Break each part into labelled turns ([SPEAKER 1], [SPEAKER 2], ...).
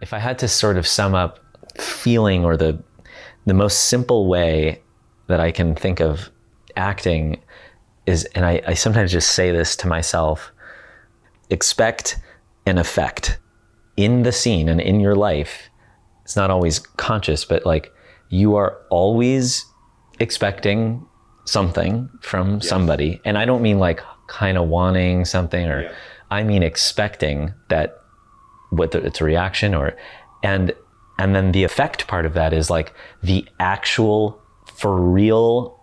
[SPEAKER 1] If I had to sort of sum up feeling, or the most simple way that I can think of acting is, and I sometimes just say this to myself, expect an effect in the scene and in your life. It's not always conscious, but like you are always expecting something from somebody. And I don't mean like kind of wanting something, or I mean expecting that, whether it's a reaction or, and then the effect part of that is like the actual, for real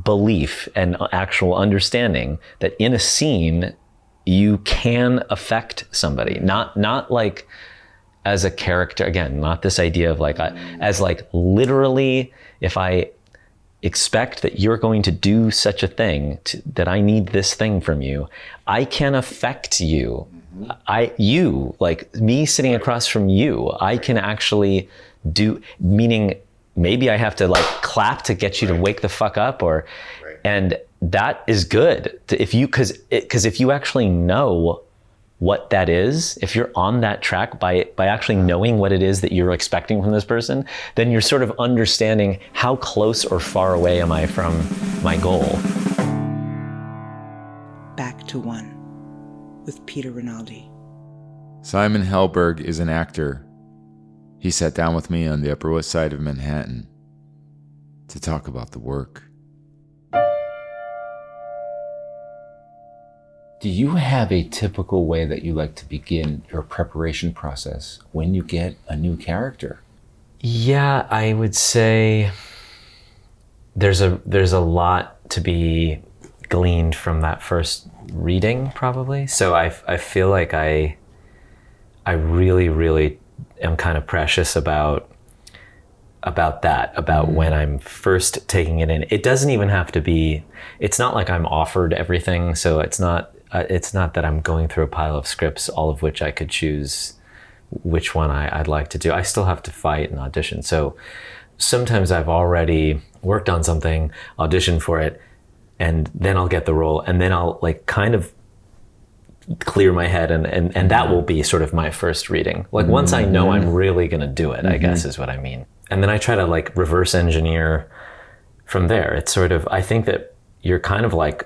[SPEAKER 1] belief and actual understanding that in a scene you can affect somebody, not like as a character, again, not this idea of like, as like literally, if I expect that you're going to do such a thing, that I need this thing from you, I can affect you. You, like me sitting across from you, I can actually do, meaning maybe I have to like clap to get you to wake the fuck up, or, and that is good if you, cause if you actually know what that is, if you're on that track by actually knowing what it is that you're expecting from this person, then you're sort of understanding how close or far away am I from my goal.
[SPEAKER 2] Back to One with Peter Rinaldi.
[SPEAKER 3] Simon Helberg is an actor. He sat down with me on the Upper West Side of Manhattan to talk about the work. Do you have a typical way that you like to begin your preparation process when you get a new character?
[SPEAKER 1] Yeah, I would say there's a lot to be gleaned from that first reading, probably. So I feel like I really am kind of precious about that, about when I'm first taking it in. It doesn't even have to be, it's not like I'm offered everything, so it's not that I'm going through a pile of scripts, all of which I could choose which one I'd like to do. I still have to fight and audition. So sometimes I've already worked on something, auditioned for it, and then I'll get the role, and then I'll like kind of clear my head, and that will be sort of my first reading. Like once I know I'm really gonna do it, I guess is what I mean. And then I try to like reverse engineer from there. It's sort of, I think that you're kind of like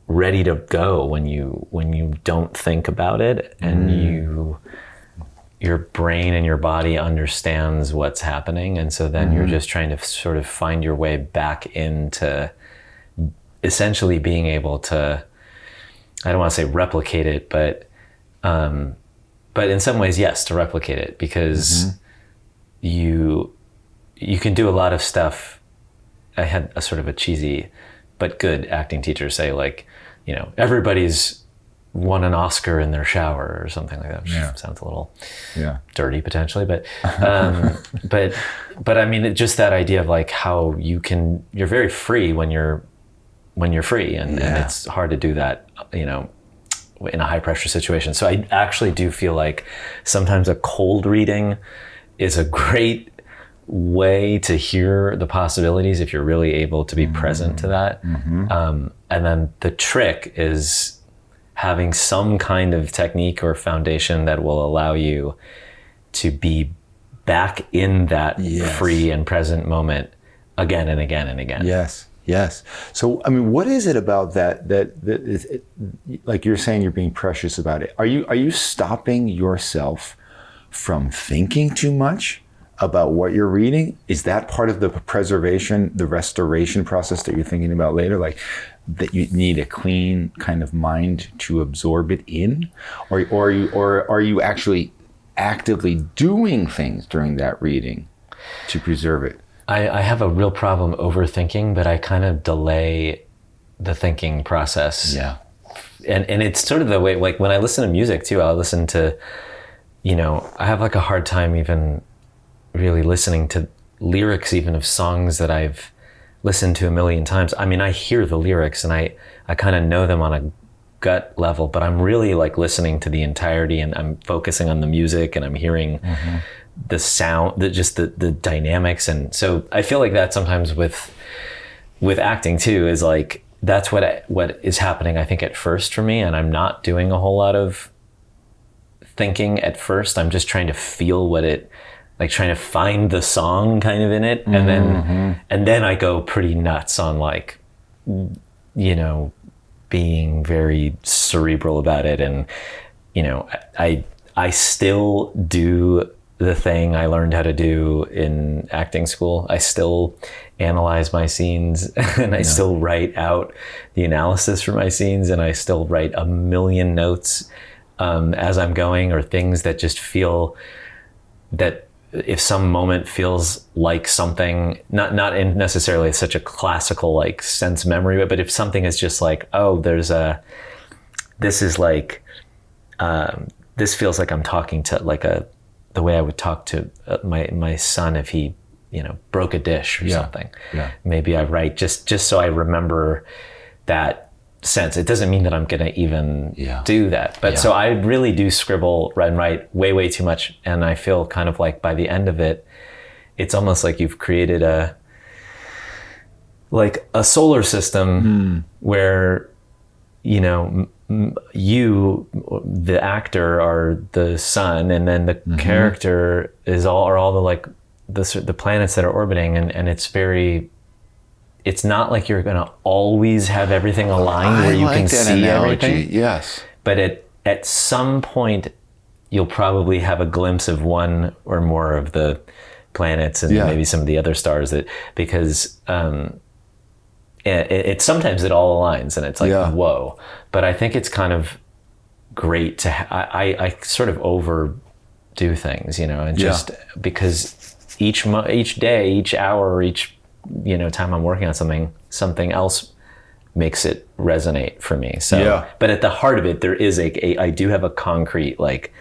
[SPEAKER 1] ready to go when you don't think about it, and your brain and your body understands what's happening, and so then you're just trying to sort of find your way back into essentially being able to, I don't want to say replicate it, but in some ways, yes, to replicate it, because you can do a lot of stuff. I had a sort of a cheesy but good acting teacher say, like, you know, everybody's won an Oscar in their shower or something like that, which sounds a little dirty potentially, but I mean, just that idea of like how you're very free when you're free, and it's hard to do that, you know, in a high pressure situation. So I actually do feel like sometimes a cold reading is a great way to hear the possibilities if you're really able to be present to that. And then the trick is having some kind of technique or foundation that will allow you to be back in that free and present moment again and again and again.
[SPEAKER 3] Yes. So, I mean, what is it about that like you're saying, you're being precious about it? Are you stopping yourself from thinking too much about what you're reading? Is that part of the preservation, the restoration process that you're thinking about later? Like that you need a clean kind of mind to absorb it in? Or are you actually actively doing things during that reading to preserve it?
[SPEAKER 1] I have a real problem overthinking, but I kind of delay the thinking process.
[SPEAKER 3] Yeah.
[SPEAKER 1] And it's sort of the way, like when I listen to music too, I'll listen to, you know, I have like a hard time even really listening to lyrics even of songs that I've listened to a million times. I mean, I hear the lyrics and I kind of know them on a gut level, but I'm really like listening to the entirety, and I'm focusing on the music, and I'm hearing the sound, the dynamics. And so I feel like that sometimes with acting too, is like, that's what is happening, I think, at first for me. And I'm not doing a whole lot of thinking at first. I'm just trying to feel what it, like trying to find the song kind of in it. And then I go pretty nuts on like, you know, being very cerebral about it. And, you know, I still do the thing I learned how to do in acting school. I still analyze my scenes and I still write out the analysis for my scenes, and I still write a million notes as I'm going, or things that just feel that if some moment feels like something, not in necessarily such a classical like sense memory, but if something is just like, oh, this is like, this feels like I'm talking to like the way I would talk to my son if he, you know, broke a dish or something. Yeah. Maybe I write just so I remember that sense. It doesn't mean that I'm going to even do that. But so I really do scribble and write way too much. And I feel kind of like by the end of it, it's almost like you've created a solar system where, you know, you, the actor, are the sun, and then the character are all the like the planets that are orbiting, and it's not like you're gonna always have everything aligned where you can see everything.
[SPEAKER 3] Yes.
[SPEAKER 1] But at some point, you'll probably have a glimpse of one or more of the planets and maybe some of the other stars because it sometimes it all aligns and it's like, whoa. But I think it's kind of great to, I sort of overdo things, you know, and just because each day, each hour, each, you know, time I'm working on something else makes it resonate for me. So, but at the heart of it, there is I do have a concrete like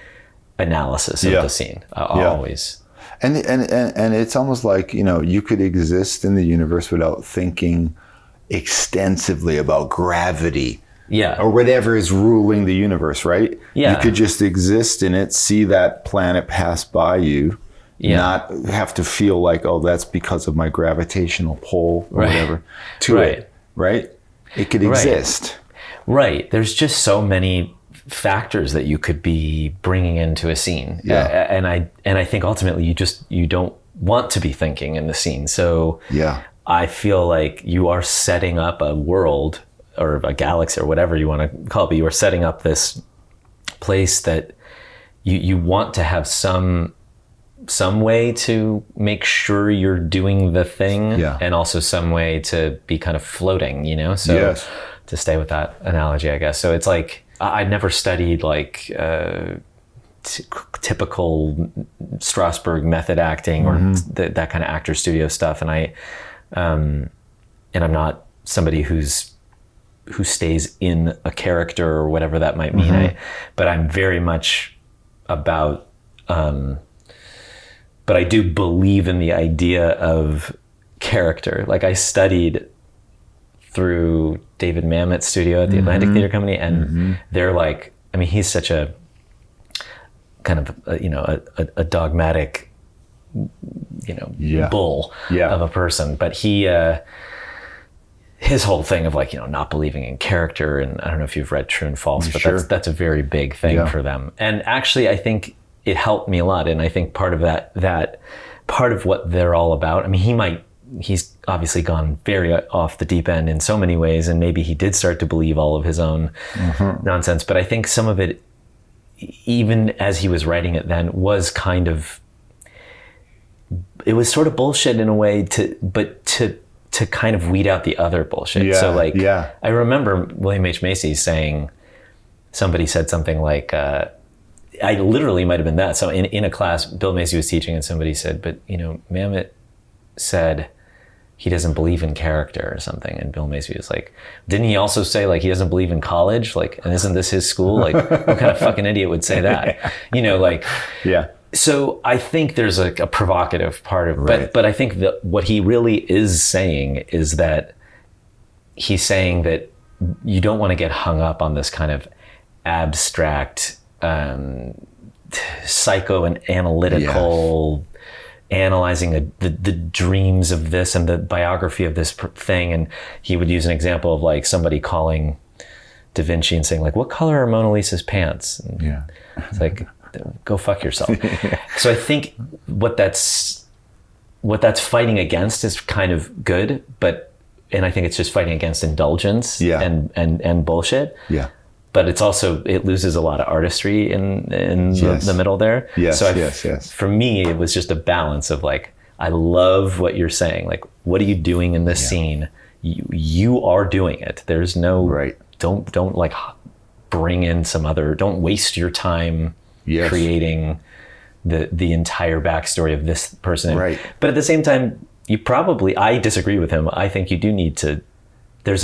[SPEAKER 1] analysis of the scene. Always.
[SPEAKER 3] And it's almost like, you know, you could exist in the universe without thinking extensively about gravity or whatever is ruling the universe, right? You could just exist in it, see that planet pass by you, not have to feel like, oh, that's because of my gravitational pull or whatever to it, right? It could exist.
[SPEAKER 1] Right. There's just so many factors that you could be bringing into a scene. And I think ultimately you don't want to be thinking in the scene. So I feel like you are setting up a world or a galaxy or whatever you want to call it, but you are setting up this place that you want to have some way to make sure you're doing the thing and also some way to be kind of floating, you know? So to stay with that analogy, I guess. So it's like, I never studied like typical Strasberg method acting or that kind of actor studio stuff. And I'm not somebody who stays in a character or whatever that might mean. But I'm very much about, but I do believe in the idea of character. Like I studied through David Mamet's studio at the Atlantic Theater Company, and they're like, I mean, he's such a kind of, a dogmatic, bull of a person, but he, his whole thing of like, not believing in character. And I don't know if you've read True and False, but that's a very big thing for them. And actually, I think it helped me a lot. And I think part of that part of what they're all about, I mean, he's obviously gone very off the deep end in so many ways. And maybe he did start to believe all of his own nonsense. But I think some of it, even as he was writing it then, was kind of, it was sort of bullshit in a way to kind of weed out the other bullshit. So like, I remember William H. Macy saying, somebody said something like, I literally might've been that. So in a class, Bill Macy was teaching and somebody said, but Mamet said he doesn't believe in character or something. And Bill Macy was like, didn't he also say like, he doesn't believe in college? Like, and isn't this his school? Like, what kind of fucking idiot would say that? So I think there's a provocative part of it, but I think that what he really is saying is that he's saying that you don't want to get hung up on this kind of abstract, psycho and analytical, analyzing the dreams of this and the biography of this thing. And he would use an example of like somebody calling Da Vinci and saying like, what color are Mona Lisa's pants? And it's like, go fuck yourself. So I think what that's fighting against is kind of good, and I think it's just fighting against indulgence and bullshit.
[SPEAKER 3] Yeah.
[SPEAKER 1] But it's also, it loses a lot of artistry in the middle there.
[SPEAKER 3] Yes,
[SPEAKER 1] so
[SPEAKER 3] yes.
[SPEAKER 1] For me, it was just a balance of like, I love what you're saying. Like, what are you doing in this scene? You are doing it. There's no, don't like bring in some other, don't waste your time creating the entire backstory of this person.
[SPEAKER 3] Right.
[SPEAKER 1] But at the same time, I disagree with him. I think you do need to, there is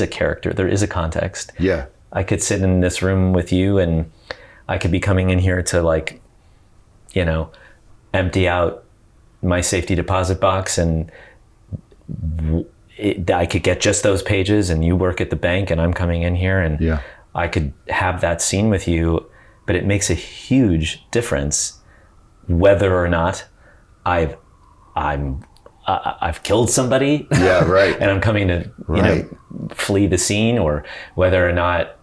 [SPEAKER 1] a character, there is a context.
[SPEAKER 3] Yeah.
[SPEAKER 1] I could sit in this room with you and I could be coming in here to like, empty out my safety deposit box, and I could get just those pages, and you work at the bank and I'm coming in here, and I could have that scene with you, but it makes a huge difference whether or not I've killed somebody.
[SPEAKER 3] Yeah, right.
[SPEAKER 1] And I'm coming to flee the scene, or whether or not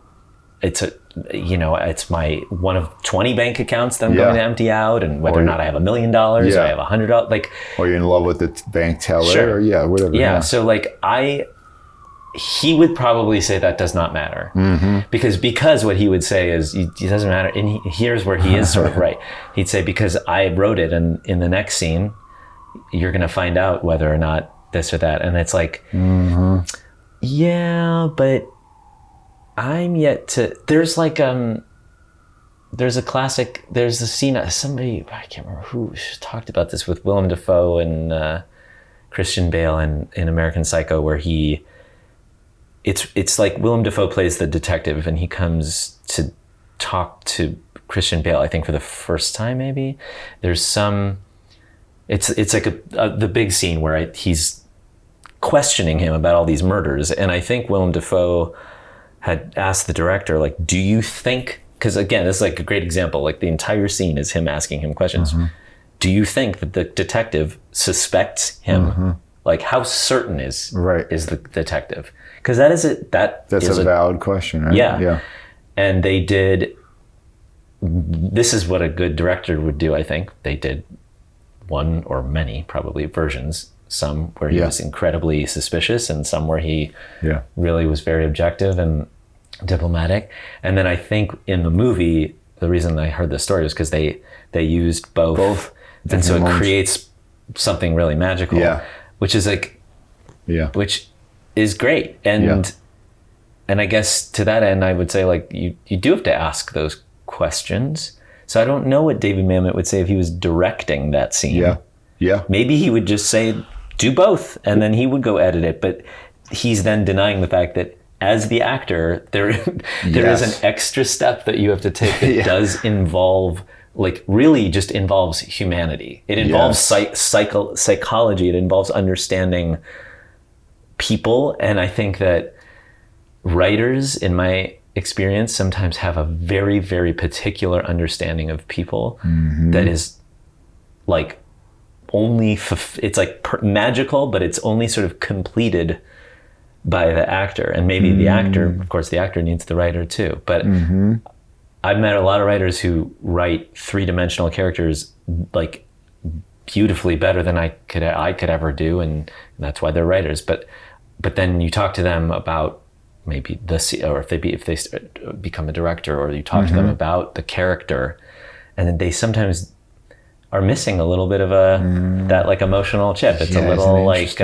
[SPEAKER 1] it's my one of 20 bank accounts that I'm going to empty out, and whether or not I have $1 million or I have $100, like,
[SPEAKER 3] or you're in love with the bank teller,
[SPEAKER 1] sure.
[SPEAKER 3] or whatever.
[SPEAKER 1] Yeah. So like he would probably say that does not matter, because what he would say is it doesn't matter. And here's where he is sort of right. He'd say, because I wrote it, and in the next scene, you're going to find out whether or not this or that. And it's like, yeah, but I'm yet to, there's like, there's a scene, somebody, I can't remember who talked about this, with Willem Dafoe and Christian Bale in American Psycho, where it's like Willem Dafoe plays the detective, and he comes to talk to Christian Bale, I think for the first time, maybe. There's some, it's like the big scene where he's questioning him about all these murders. And I think Willem Dafoe had asked the director, like, do you think, because again, this is like a great example, like the entire scene is him asking him questions. Do you think that the detective suspects him? Like, how certain is the detective? Because that's a
[SPEAKER 3] valid question, right?
[SPEAKER 1] Yeah. And they did, this is what a good director would do, I think. They did one or many, probably, versions. Some where he was incredibly suspicious, and some where he really was very objective and diplomatic. And then I think in the movie, the reason I heard this story was because they used both. And so it creates something really magical, which is like, which is great. And I guess to that end, I would say, like, you do have to ask those questions. So I don't know what David Mamet would say if he was directing that scene. Maybe he would just say, do both, and then he would go edit it. But he's then denying the fact that as the actor, there is an extra step that you have to take that does involve, like, really just involves humanity. It involves psychology. It involves understanding people. And I think that writers, in my experience, sometimes have a very, very particular understanding of people that is like it's like magical, but it's only sort of completed by the actor. And maybe the actor, of course, the actor needs the writer too. But I've met a lot of writers who write three-dimensional characters like beautifully better than I could ever do, and that's why they're writers. But then you talk to them about maybe or if they become a director, or you talk to them about the character, and then they sometimes are missing a little bit of that like emotional chip. It's a little like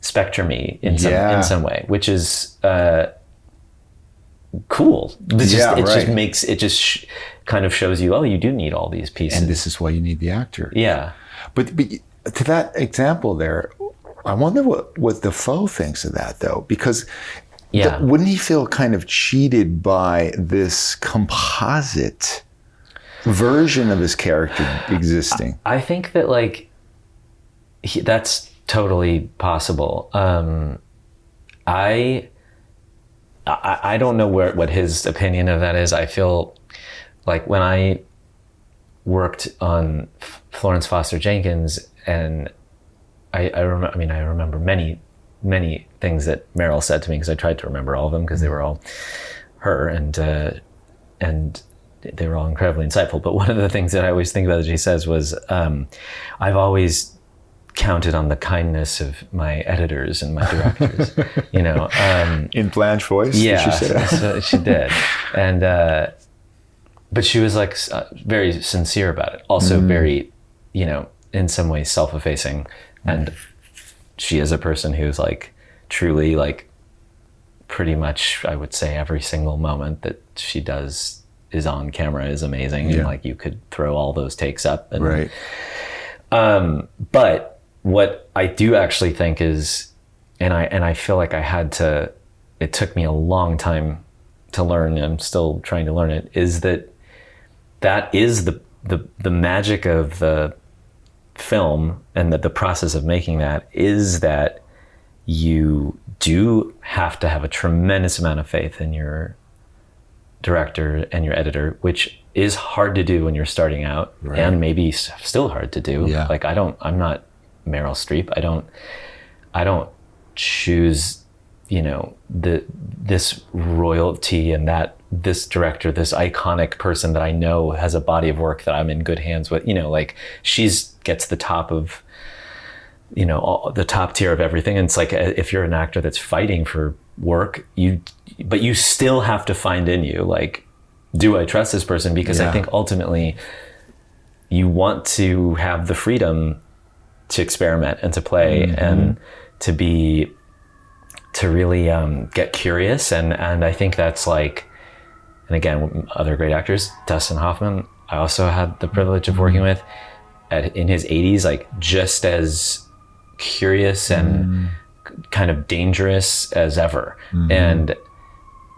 [SPEAKER 1] spectrum-y in some way, which is cool. It just kind of shows you, you do need all these pieces,
[SPEAKER 3] and this is why you need the actor. But to that example there, I wonder what Defoe thinks of that, though, because wouldn't he feel kind of cheated by this composite version of his character existing?
[SPEAKER 1] I think that like that's totally possible. I don't know what his opinion of that is. I feel like when I worked on Florence Foster Jenkins, and I remember many things that Meryl said to me, because I tried to remember all of them because they were all her, and they were all incredibly insightful. But one of the things that I always think about that she says was, I've always counted on the kindness of my editors and my directors, you know.
[SPEAKER 3] In Blanche voice?
[SPEAKER 1] Yeah,
[SPEAKER 3] did she say that?
[SPEAKER 1] so she did. And, but she was like very sincere about it. Also very, you know, in some ways self-effacing. And she is a person who's like truly like pretty much, I would say every single moment that she does is on camera is amazing. And like you could throw all those takes up. And,
[SPEAKER 3] Right.
[SPEAKER 1] But what I do actually think is, and I feel like it took me a long time to learn, and I'm still trying to learn it, is that is the magic of the film, and that the process of making that is that you do have to have a tremendous amount of faith in your director and your editor, which is hard to do when you're starting out, and maybe still hard to do.
[SPEAKER 3] Yeah.
[SPEAKER 1] Like I'm not Meryl Streep. I don't choose, you know, this royalty and this director, this iconic person that I know has a body of work that I'm in good hands with. You know, like gets the top of, you know, the top tier of everything. And it's like, if you're an actor that's fighting for work, but you still have to find in you, like, do I trust this person? Because I think ultimately you want to have the freedom to experiment and to play and to really get curious. And I think that's like, and again, other great actors, Dustin Hoffman, I also had the privilege of working with in his 80s, like just as curious and kind of dangerous as ever. And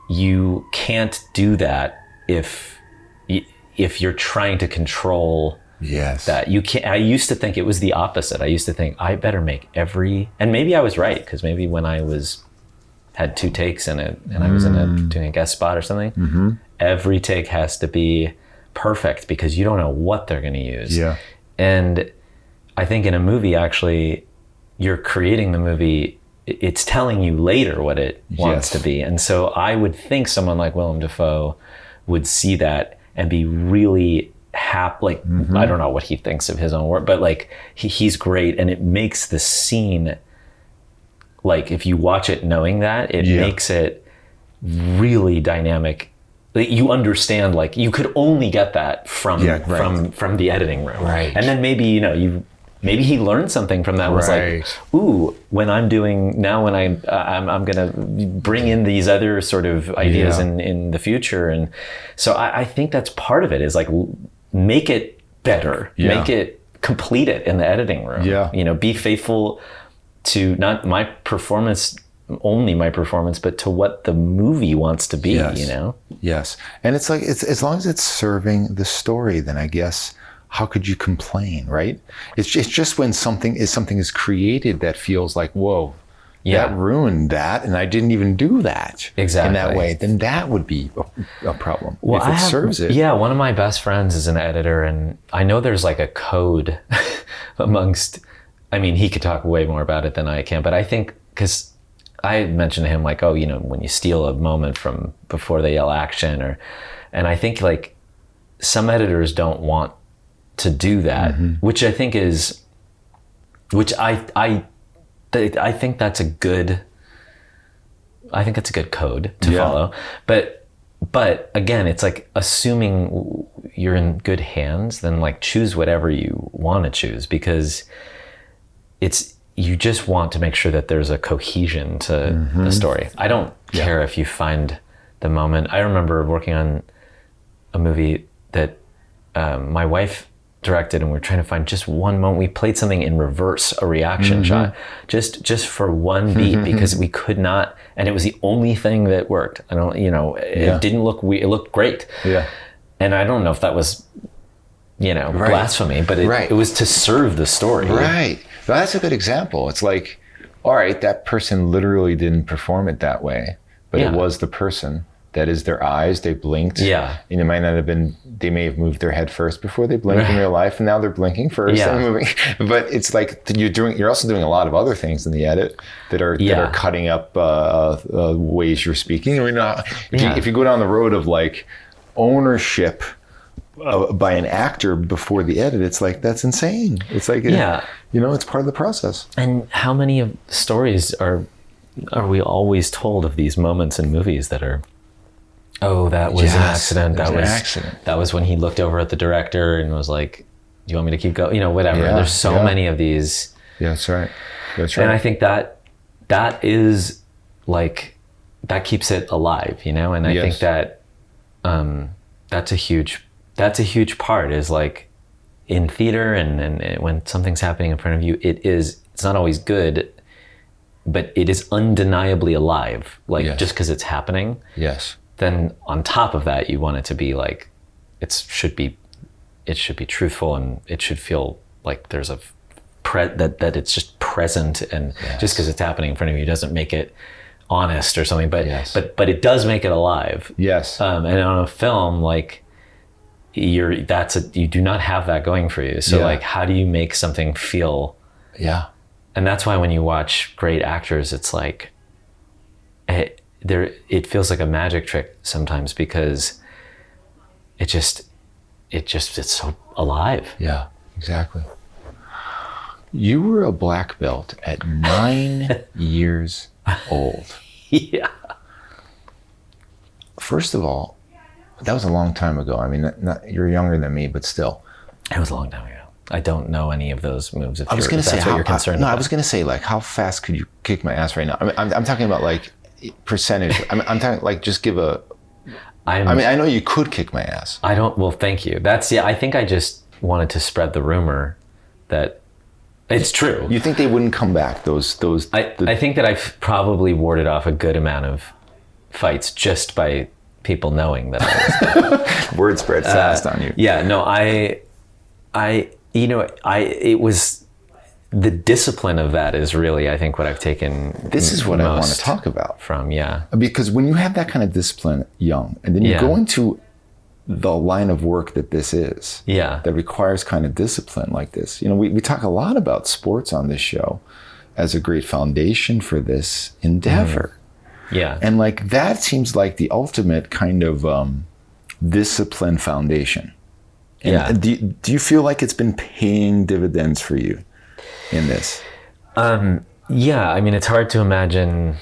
[SPEAKER 1] you can't do that if you're trying to control that. You can't. I used to think it was the opposite. I used to think I better make and maybe I was right, because maybe when I had 2 takes in it and I was doing a guest spot or something, every take has to be perfect because you don't know what they're going to use. Yeah. And I think in a movie, actually, you're creating the movie, it's telling you later what it wants to be. And so I would think someone like Willem Dafoe would see that and be really happy. Like, I don't know what he thinks of his own work, but like he's great. And it makes the scene, like if you watch it knowing that, it makes it really dynamic. Like, you understand, like you could only get that from the editing room. Right. And then maybe, you know, maybe he learned something from that. Was like, ooh, when I'm gonna bring in these other sort of ideas in the future. And so I think that's part of it, is like, make it better, make it, complete it in the editing room. You know, be faithful to not my performance, only my performance, but to what the movie wants to be, you know?
[SPEAKER 3] Yes. And it's like, as long as it's serving the story, then I guess, how could you complain, right? It's just when something is created that feels like, whoa, that ruined that, and I didn't even do that in that way, then that would be a problem. Well, if it serves it.
[SPEAKER 1] Yeah, one of my best friends is an editor, and I know there's like a code amongst, I mean, he could talk way more about it than I can, but I think, because I mentioned to him, like, oh, you know, when you steal a moment from before they yell action, and I think like some editors don't want to do that, which I think I think that's a good code to follow. But again, it's like, assuming you're in good hands, then like choose whatever you want to choose, because you just want to make sure that there's a cohesion to the story. I don't care if you find the moment. I remember working on a movie that my wife directed, and we were trying to find just one moment. We played something in reverse, a reaction shot, just for one beat, because we could not, and it was the only thing that worked. I don't, you know, it didn't look weird, it looked great. Yeah. And I don't know if that was, you know, blasphemy, but it was to serve the story.
[SPEAKER 3] Right. Well, that's a good example. It's like, all right, that person literally didn't perform it that way, but it was the person. That is their eyes, they blinked. Yeah. And it might not have been, they may have moved their head first before they blinked in real life, and now they're blinking first and moving. But it's like, you're also doing a lot of other things in the edit that are cutting up ways you're speaking. I mean, if you go down the road of like, ownership by an actor before the edit, it's like, that's insane. It's like, it's part of the process.
[SPEAKER 1] And how many of stories are we always told of these moments in movies that are, oh, that was an accident. That was when he looked over at the director and was like, do you want me to keep going? Whatever.
[SPEAKER 3] Yeah,
[SPEAKER 1] There's so many of these.
[SPEAKER 3] Yeah, that's right. That's right.
[SPEAKER 1] And I think that is like, that keeps it alive, and I think that that's a huge part, is like in theater and when something's happening in front of you, it's not always good, but it is undeniably alive. Like just because it's happening. Yes. Then on top of that, you want it to be like, it should be truthful, and it should feel like there's that it's just present, and just because it's happening in front of you doesn't make it honest or something, but it does make it alive. Yes. And on a film, like you do not have that going for you. So like, how do you make something feel? Yeah. And that's why when you watch great actors, it's like it feels like a magic trick sometimes, because it's so alive.
[SPEAKER 3] Yeah, exactly. You were a black belt at 9 years old.
[SPEAKER 1] Yeah.
[SPEAKER 3] First of all, that was a long time ago. I mean, you're younger than me, but still.
[SPEAKER 1] It was a long time ago. I don't know any of those moves. If
[SPEAKER 3] I was going to say,
[SPEAKER 1] that's what you're concerned about.
[SPEAKER 3] I was going to say, like, how fast could you kick my ass right now? I mean, I'm talking about like percentage. I'm talking like, just give a. I know you could kick my ass.
[SPEAKER 1] I don't. Well, thank you. I think I just wanted to spread the rumor that it's true.
[SPEAKER 3] You think they wouldn't come back?
[SPEAKER 1] I think that I've probably warded off a good amount of fights just by people knowing that I was.
[SPEAKER 3] Word spread fast on you.
[SPEAKER 1] Yeah. No. It was the discipline of that is really, I think, what I've taken.
[SPEAKER 3] This is what I want to talk about. Because when you have that kind of discipline young, and then you go into the line of work that this is, that requires kind of discipline like this. We talk a lot about sports on this show as a great foundation for this endeavor.
[SPEAKER 1] Yeah.
[SPEAKER 3] And like, that seems like the ultimate kind of discipline foundation. And do you feel like it's been paying dividends for you in this?
[SPEAKER 1] Yeah, I mean, it's hard to imagine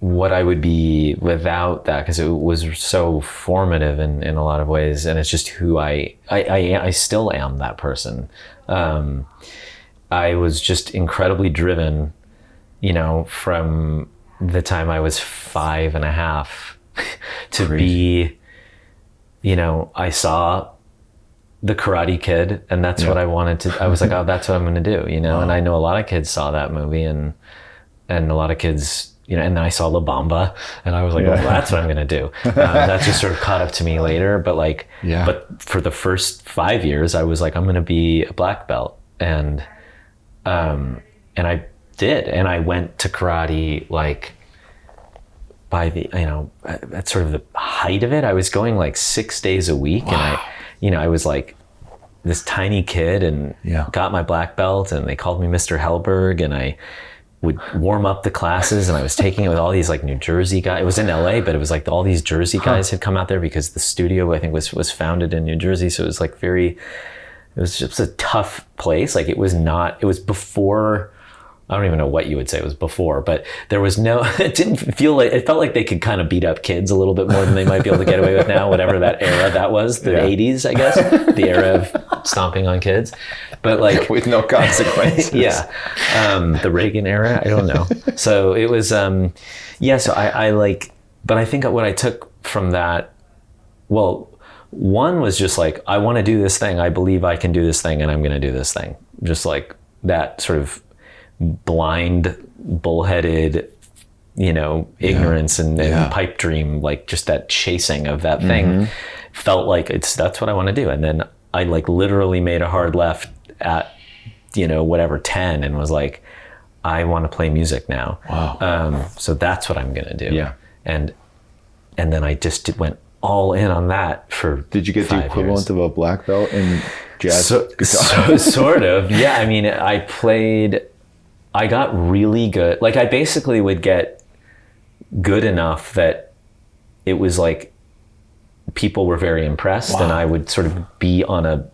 [SPEAKER 1] what I would be without that, because it was so formative in a lot of ways, and it's just who I still am, that person. I was just incredibly driven, from the time I was 5.5 to be, I saw The Karate Kid, and that's what I wanted to. I was like, oh, that's what I'm going to do, Wow. And I know a lot of kids saw that movie, and a lot of kids, and then I saw La Bamba, and I was like, oh, well, that's what I'm going to do. That just sort of caught up to me later, but but for the first 5 years, I was like, I'm going to be a black belt, and I did, and I went to karate like by the, at sort of the height of it. I was going like 6 days a week, wow. And I was like this tiny kid, and got my black belt, and they called me Mr. Helberg, and I would warm up the classes, and I was taking it with all these like New Jersey guys. It was in LA, but it was like all these Jersey guys had come out there, because the studio, I think, was founded in New Jersey. So it was like it was just a tough place. Like it was before, I don't even know what you would say it was before, but there was it felt like they could kind of beat up kids a little bit more than they might be able to get away with now, whatever that era that was, the 80s, I guess, the era of stomping on kids. But like
[SPEAKER 3] with no consequences.
[SPEAKER 1] The Reagan era, I don't know. So it was, so I like, but I think what I took from that, well, one was just like, I want to do this thing. I believe I can do this thing, and I'm going to do this thing. Just like that sort of blind, bullheaded, ignorance and pipe dream, like just that chasing of that thing, felt like that's what I want to do. And then I like literally made a hard left at, 10, and was like, I want to play music now.
[SPEAKER 3] Wow.
[SPEAKER 1] So that's what I'm going to do.
[SPEAKER 3] Yeah.
[SPEAKER 1] And then I just went all in on that for
[SPEAKER 3] Did you get the equivalent of a black belt in jazz guitar?
[SPEAKER 1] So sort of. Yeah. I mean, I got really good. Like I basically would get good enough that it was like people were very impressed. Wow. And I would sort of be on a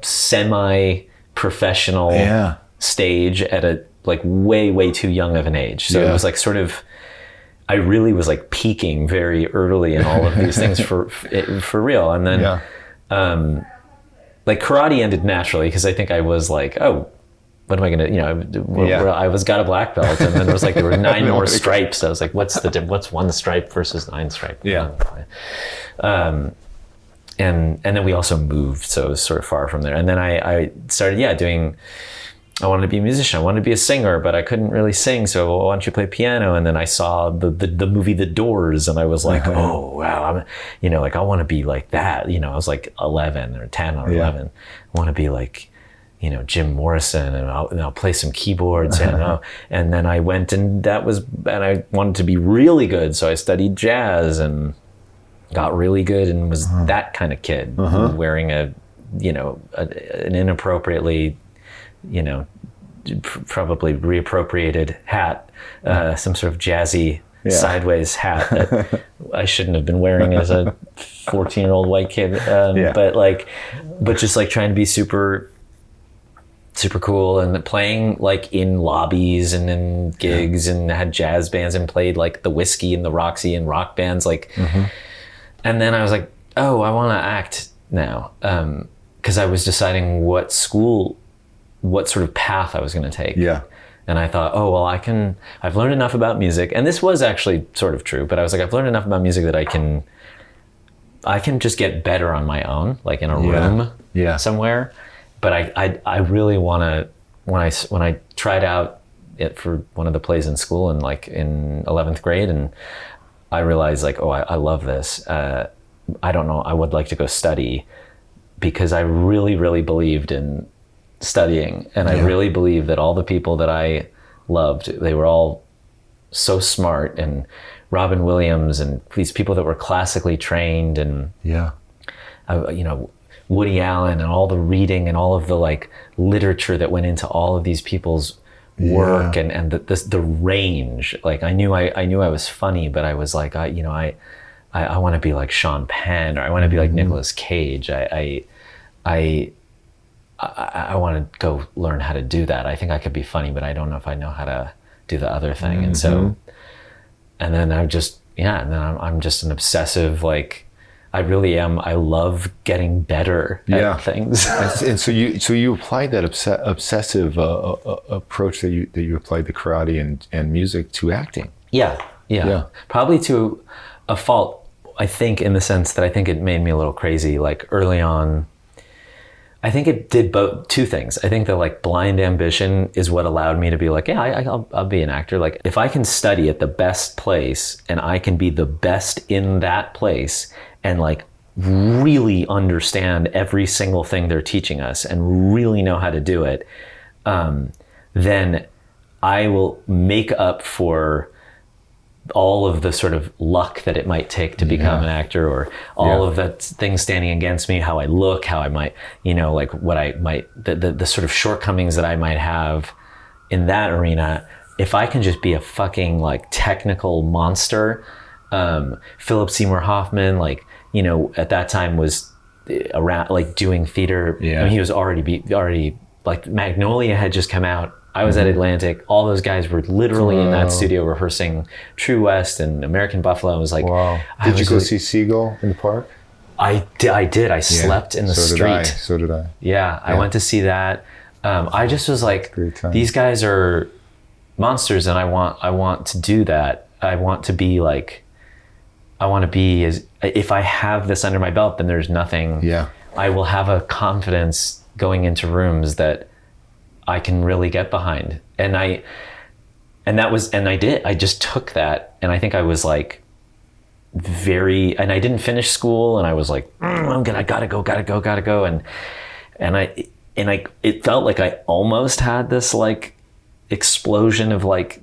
[SPEAKER 1] semi-professional stage at a like way too young of an age. So it was like sort of, I really was like peaking very early in all of these things for real. And then like karate ended naturally because I think I was like, oh, what am I gonna, I got a black belt, and then there was like, there were 9 more stripes. I was like, what's 1 stripe versus 9 stripe? And then we also moved, so it was sort of far from there. And then I started, I wanted to be a musician. I wanted to be a singer, but I couldn't really sing. So why don't you play piano? And then I saw the movie The Doors, and I was like, oh wow, I want to be like that. I was like 11 or 10 or 11. I want to be like, Jim Morrison, and I'll play some keyboards, and then I went, and I wanted to be really good, so I studied jazz and got really good, and was that kind of kid wearing an inappropriately, probably reappropriated hat, some sort of jazzy sideways hat that I shouldn't have been wearing as a 14-year-old white kid, but just like trying to be super cool, and playing like in lobbies and in gigs, and had jazz bands, and played like the Whiskey and the Roxy and rock bands, like. And then I was like, oh, I want to act now, because I was deciding what sort of path I was going to take. And I thought, oh well, I've learned enough about music, and this was actually sort of true, but I was like, I've learned enough about music that I can just get better on my own, like in a room somewhere. But I really want to, when I tried out it for one of the plays in school, and like in 11th grade, and I realized like, oh, I love this. I don't know, I would like to go study, because I really, really believed in studying. And I really believed that all the people that I loved, they were all so smart, and Robin Williams and these people that were classically trained, and Woody Allen, and all the reading and all of the like literature that went into all of these people's work, and the range. Like I knew I was funny, but I was like, I want to be like Sean Penn, or I want to be like Nicolas Cage. I want to go learn how to do that. I think I could be funny, but I don't know if I know how to do the other thing. And so, and then I'm just an obsessive, like, I really am. I love getting better at things.
[SPEAKER 3] And so you applied that obsessive approach that you applied to karate and music to acting. Yeah.
[SPEAKER 1] Probably to a fault, I think, in the sense that I think it made me a little crazy. Like early on, I think it did two things. I think that like blind ambition is what allowed me to be like, I'll be an actor. Like if I can study at the best place, and I can be the best in that place, and like really understand every single thing they're teaching us, and really know how to do it, then I will make up for all of the sort of luck that it might take to become an actor, or all of that things standing against me, how I look, how I might, like what I might, the sort of shortcomings that I might have in that arena. If I can just be a fucking like technical monster, Philip Seymour Hoffman, like, at that time was around, like doing theater. I mean, he was already like Magnolia had just come out. I was at Atlantic. All those guys were literally in that studio rehearsing True West and American Buffalo. I was like,
[SPEAKER 3] wow. Did you go see Seagull in the park?
[SPEAKER 1] I did. I slept in the street.
[SPEAKER 3] So did I.
[SPEAKER 1] Yeah, I went to see that. I just was like, these guys are monsters, and I want to do that. I want to be as, if I have this under my belt, then there's nothing. I will have a confidence going into rooms that I can really get behind. And I did. I just took that, and I think I was like and I didn't finish school, and I was like, I gotta go. And it felt like I almost had this like explosion of like,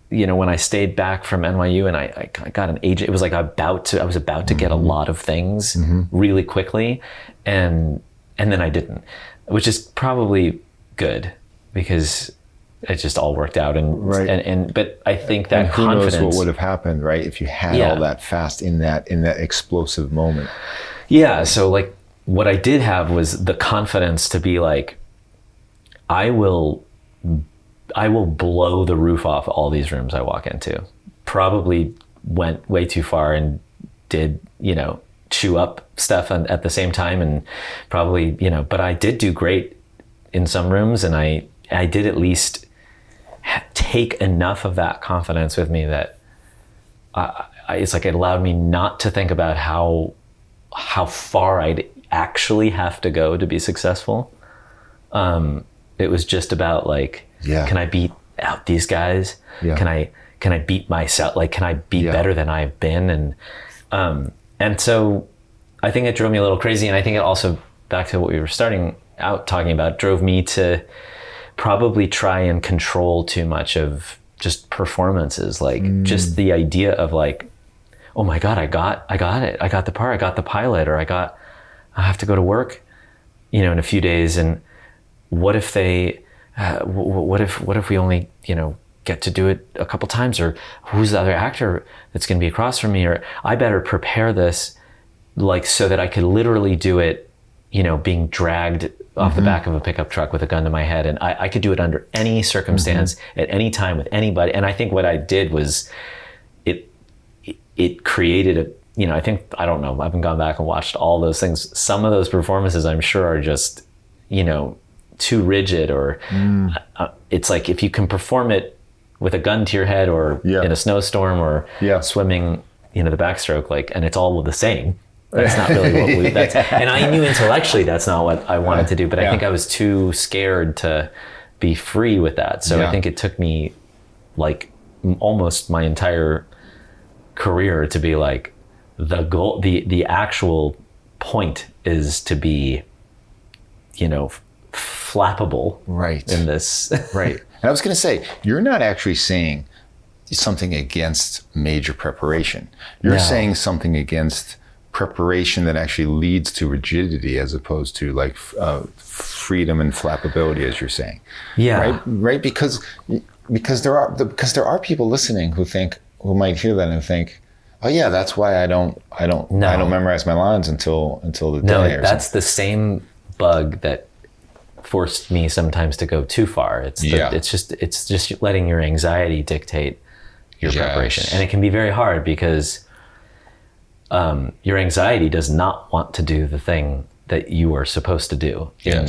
[SPEAKER 1] when I stayed back from NYU, and I got an agent. It was like I was about to get a lot of things really quickly, and then I didn't, which is probably good, because it just all worked out. And,
[SPEAKER 3] Right.
[SPEAKER 1] But I think that
[SPEAKER 3] And who
[SPEAKER 1] confidence,
[SPEAKER 3] knows what would have happened, right? If you had all that fast in that explosive moment.
[SPEAKER 1] Yeah. So like what I did have was the confidence to be like, I will blow the roof off all these rooms I walk into. Probably went way too far and did, chew up stuff at the same time, and probably, but I did do great in some rooms, and I did at least take enough of that confidence with me that it's like it allowed me not to think about how far I'd actually have to go to be successful. It was just about like, can I beat out these guys?
[SPEAKER 3] Yeah.
[SPEAKER 1] Can I beat myself? Like, can I be better than I've been? And so I think it drove me a little crazy. And I think it also, back to what we were starting out talking about, drove me to probably try and control too much of just performances. Like just the idea of like, oh my God, I got it. I got the part, I got the pilot, or I have to go to work, in a few days. And what if what if we only, get to do it a couple times, or who's the other actor that's going to be across from me, or I better prepare this like so that I could literally do it, being dragged off the back of a pickup truck with a gun to my head. And I could do it under any circumstance at any time with anybody. And I think what I did was it created I don't know, I haven't gone back and watched all those things. Some of those performances I'm sure are just, too rigid, or it's like if you can perform it with a gun to your head, or in a snowstorm, or swimming, the backstroke, like, and it's all the same. That's not really what and I knew intellectually that's not what I wanted to do, but I think I was too scared to be free with that. So I think it took me like almost my entire career to be like, the goal, the actual point is to be, flappable,
[SPEAKER 3] right,
[SPEAKER 1] in this.
[SPEAKER 3] Right. And I was going to say, you're not actually saying something against major preparation. You're saying something against preparation that actually leads to rigidity, as opposed to like freedom and flappability, as you're saying. Yeah. Right. Because there are people listening who might hear that and think, oh yeah, that's why I don't memorize my lines until the day.
[SPEAKER 1] No, that's the same bug that forced me sometimes to go too far. It's just letting your anxiety dictate your preparation, and it can be very hard because your anxiety does not want to do the thing that you are supposed to do in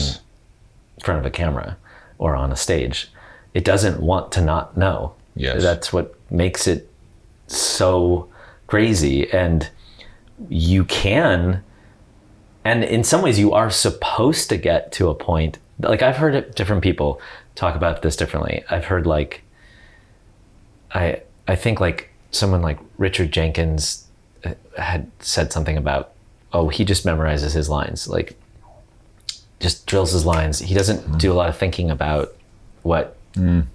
[SPEAKER 1] front of a camera or on a stage. It doesn't want to not know. That's what makes it so crazy. And you can, and in some ways you are supposed to get to a point, like I've heard different people talk about this differently. I've heard like, I think like someone like Richard Jenkins had said something about, oh, he just memorizes his lines, like just drills his lines. He doesn't do a lot of thinking about what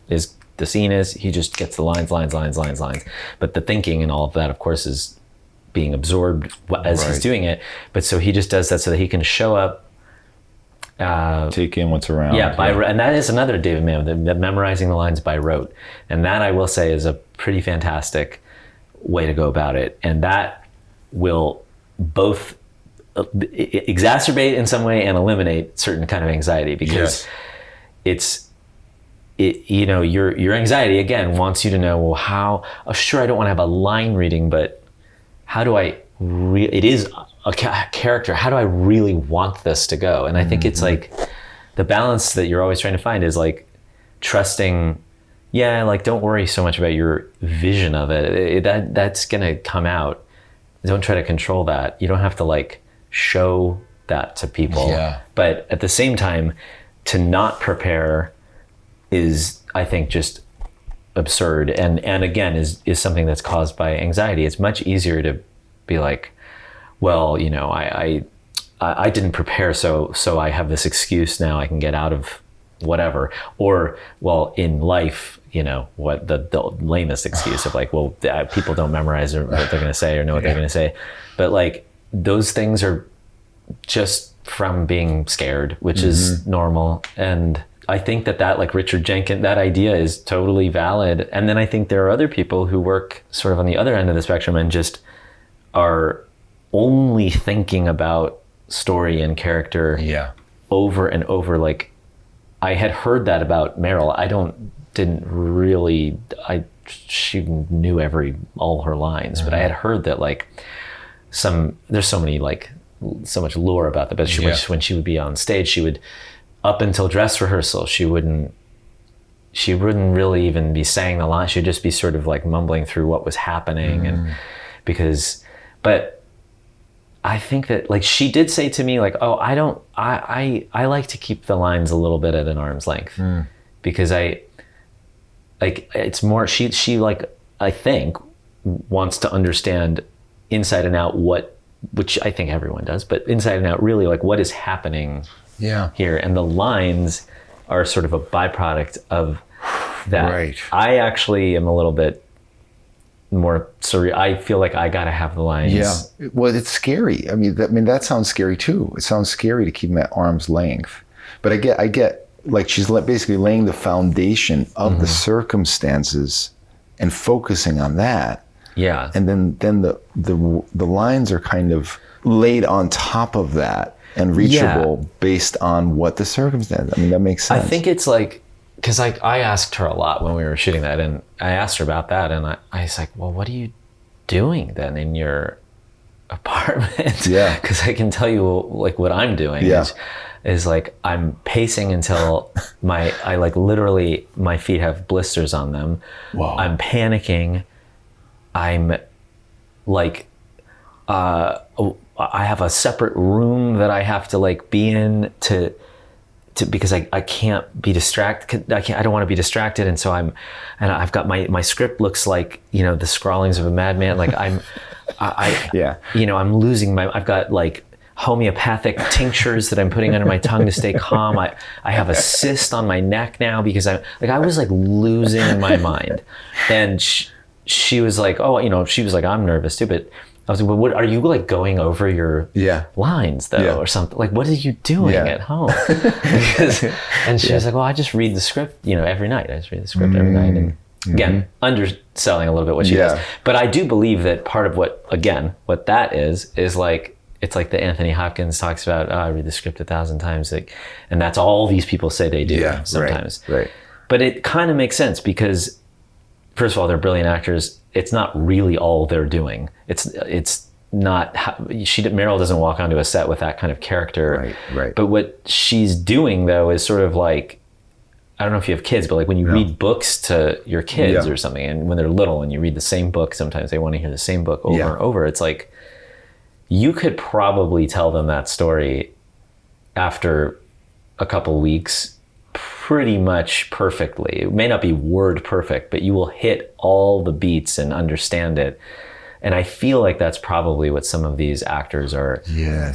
[SPEAKER 1] is the scene is. He just gets the lines. But the thinking and all of that, of course, is being absorbed as he's doing it. But so he just does that so that he can show up,
[SPEAKER 3] take in what's around.
[SPEAKER 1] And that is another David Mamet, the memorizing the lines by rote. And that, I will say, is a pretty fantastic way to go about it. And that will both exacerbate in some way and eliminate certain kind of anxiety, because your anxiety again wants you to know, well, how, sure, I don't want to have a line reading, but how do I it is a character, how do I really want this to go? And I think it's like the balance that you're always trying to find is like trusting, like don't worry so much about your vision of it. That's gonna come out. Don't try to control that. You don't have to like show that to people. But at the same time, to not prepare is, I think, just absurd, and again is something that's caused by anxiety. It's much easier to be like, well, I didn't prepare, so I have this excuse now, I can get out of whatever. Or, well, in life, what the lamest excuse of like, well, people don't memorize what they're going to say or know what they're going to say. But like those things are just from being scared, which is normal. And I think that like Richard Jenkins, that idea is totally valid. And then I think there are other people who work sort of on the other end of the spectrum and just are only thinking about story and character over and over. Like, I had heard that about Meryl. She knew all her lines, but I had heard that like there's so much lore about that. But when she would be on stage, she would, up until dress rehearsal, she wouldn't really even be saying the line. She'd just be sort of like mumbling through what was happening. But I think that like she did say to me like, oh, I like to keep the lines a little bit at an arm's length because it's more, she like, I think wants to understand inside and out which I think everyone does, but inside and out really like what is happening here. And the lines are sort of a byproduct of that.
[SPEAKER 3] Right.
[SPEAKER 1] I actually am a little bit more surreal. I feel like I got to have the lines.
[SPEAKER 3] Yeah. Well, it's scary. I mean, that sounds scary too. It sounds scary to keep them at arm's length. But I get like she's basically laying the foundation of the circumstances and focusing on that.
[SPEAKER 1] Yeah.
[SPEAKER 3] And then the lines are kind of laid on top of that and reachable based on what the circumstance. I mean, that makes sense.
[SPEAKER 1] I think it's like, because I asked her a lot when we were shooting that, and I asked her about that, and I was like, well, what are you doing then in your apartment?
[SPEAKER 3] Yeah.
[SPEAKER 1] Because I can tell you like what I'm doing is like I'm pacing until I like literally my feet have blisters on them.
[SPEAKER 3] Wow.
[SPEAKER 1] I'm panicking. I'm like, I have a separate room that I have to like be in to because I can't be distracted. I don't want to be distracted. And so I've got my script looks like, the scrawlings of a madman. Like I'm losing I've got like homeopathic tinctures that I'm putting under my tongue to stay calm. I have a cyst on my neck now because I was like losing my mind. And she was like, I'm nervous too, but I was like, well, what are you like going over your lines though, or something? Like, what are you doing at home? And she was like, well, I just read the script, every night. I just read the script every night. And again, underselling a little bit what she does. But I do believe that part of what that is like, it's like the Anthony Hopkins talks about, I read the script 1,000 times. Like, and that's all these people say they do sometimes.
[SPEAKER 3] Right.
[SPEAKER 1] But it kind of makes sense because, first of all, they're brilliant actors. It's not really all they're doing. It's not Meryl doesn't walk onto a set with that kind of character.
[SPEAKER 3] Right.
[SPEAKER 1] But what she's doing though is sort of like, I don't know if you have kids, but like when you read books to your kids or something, and when they're little and you read the same book, sometimes they want to hear the same book over and over. It's like, you could probably tell them that story after a couple weeks pretty much perfectly. It may not be word perfect, but you will hit all the beats and understand it. And I feel like that's probably what some of these actors are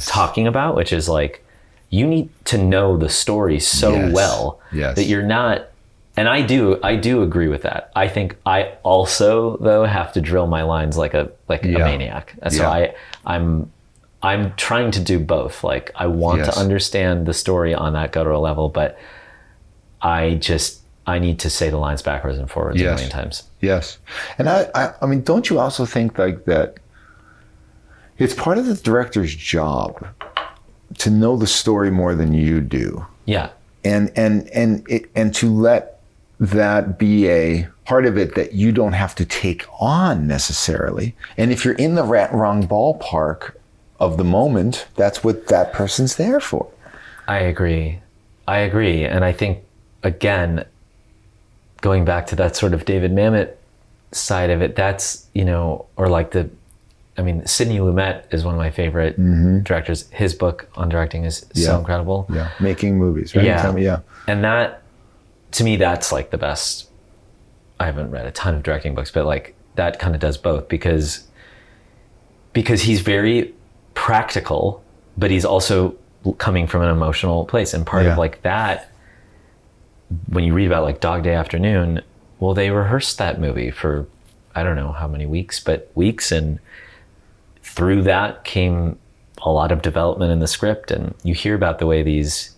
[SPEAKER 1] talking about, which is like, you need to know the story so well that you're not, and I do agree with that. I think I also though have to drill my lines like a maniac. So I'm trying to do both. Like I want to understand the story on that guttural level, but I need to say the lines backwards and forwards a million times. Yes. And
[SPEAKER 3] I mean, don't you also think like that it's part of the director's job to know the story more than you do? Yeah. And to let that be a part of it that you don't have to take on necessarily. And if you're in the wrong ballpark of the moment, that's what that person's there for.
[SPEAKER 1] I agree. And I think, again, going back to that sort of David Mamet side of it, that's, or like Sidney Lumet is one of my favorite directors. His book on directing is so incredible.
[SPEAKER 3] Yeah, making movies, right?
[SPEAKER 1] Yeah. And that, to me, that's like the best. I haven't read a ton of directing books, but like that kind of does both because he's very practical, but he's also coming from an emotional place. And part of like that, when you read about like Dog Day Afternoon, well, they rehearsed that movie for, I don't know how many weeks, but weeks. And through that came a lot of development in the script. And you hear about the way these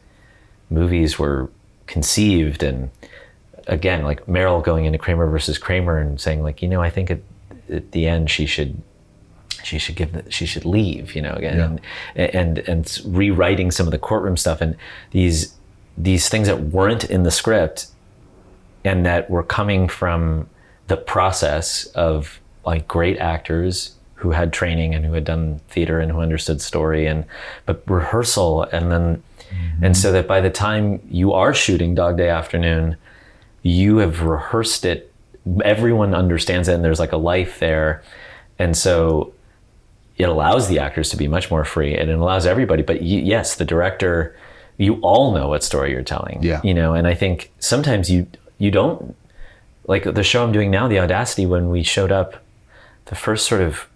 [SPEAKER 1] movies were conceived. And again, like Meryl going into Kramer versus Kramer and saying like, I think at the end she should leave, again, and rewriting some of the courtroom stuff and these things that weren't in the script and that were coming from the process of like great actors who had training and who had done theater and who understood story but rehearsal and so that by the time you are shooting Dog Day Afternoon, you have rehearsed it, everyone understands it, and there's like a life there. And so it allows the actors to be much more free, and it allows everybody, but yes, the director, you all know what story you're telling, and I think sometimes you don't, like the show I'm doing now, the Audacity, when we showed up the first sort of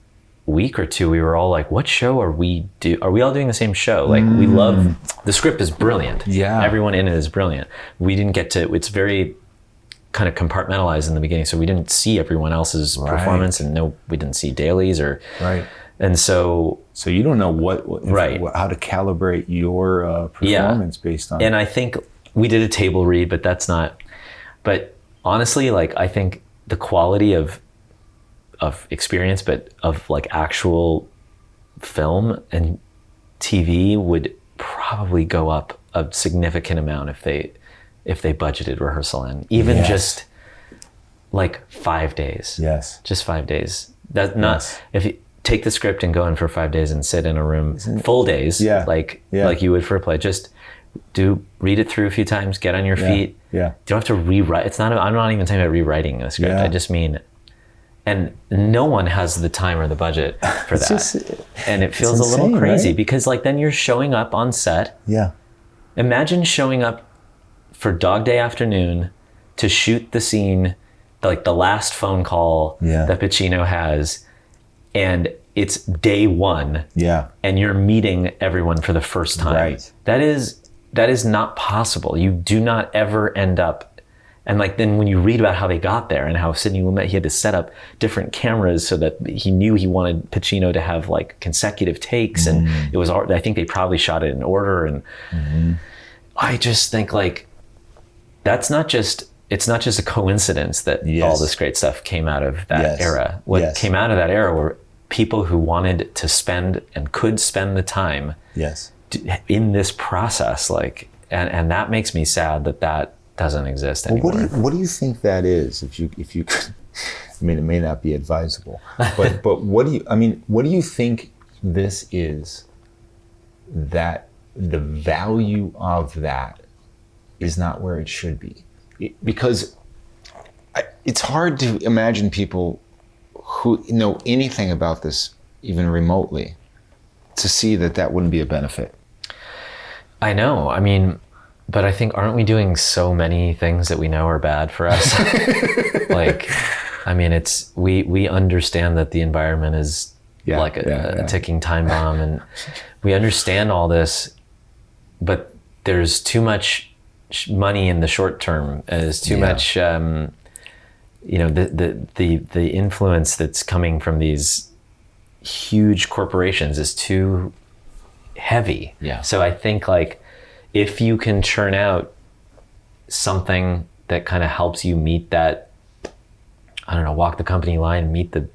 [SPEAKER 1] week or two, we were all like, what show are we all doing the same show? Like we love, the script is brilliant. Yeah. Everyone in it is brilliant. We didn't get to, it's very kind of compartmentalized in the beginning. So we didn't see everyone else's performance and we didn't see dailies or, and so you don't know how to calibrate your performance based on. And I think we did a table read, but honestly, like I think the quality of experience, but of like actual film and TV would probably go up a significant amount if they budgeted rehearsal in, even just like 5 days. Yes. Just 5 days. That's not, if you take the script and go in for 5 days and sit in a room, full days, like you would for a play, just read it through a few times, get on your feet. Yeah. You don't have to rewrite. I'm not even talking about rewriting a script. I just mean, and no one has the time or the budget for that. And it feels insane, a little crazy, right? Because like then you're showing up on set. Yeah. Imagine showing up for Dog Day Afternoon to shoot the scene, like the last phone call that Pacino has, and it's day one. Yeah. And you're meeting everyone for the first time. Right. That is not possible. You do not ever end up. And like then when you read about how they got there and how Sidney Lumet, he had to set up different cameras so that he knew he wanted Pacino to have like consecutive takes, and it was, I think they probably shot it in order. And I just think like it's not just a coincidence that all this great stuff came out of that era. What came out of that era were people who wanted to spend and could spend the time in this process, like, and that makes me sad that doesn't exist anymore. Well, what do you think that is? If you could, I mean, it may not be advisable, but what do you think this is, that the value of that is not where it should be? Because it's hard to imagine people who know anything about this, even remotely, to see that wouldn't be a benefit. I know. I mean, but I think, aren't we doing so many things that we know are bad for us? Like, I mean, we understand that the environment is like a ticking time bomb, and we understand all this, but there's too much money in the short term. There's too much, the influence that's coming from these huge corporations is too heavy. Yeah. So I think like, if you can churn out something that kind of helps you meet that, I don't know, walk the company line, you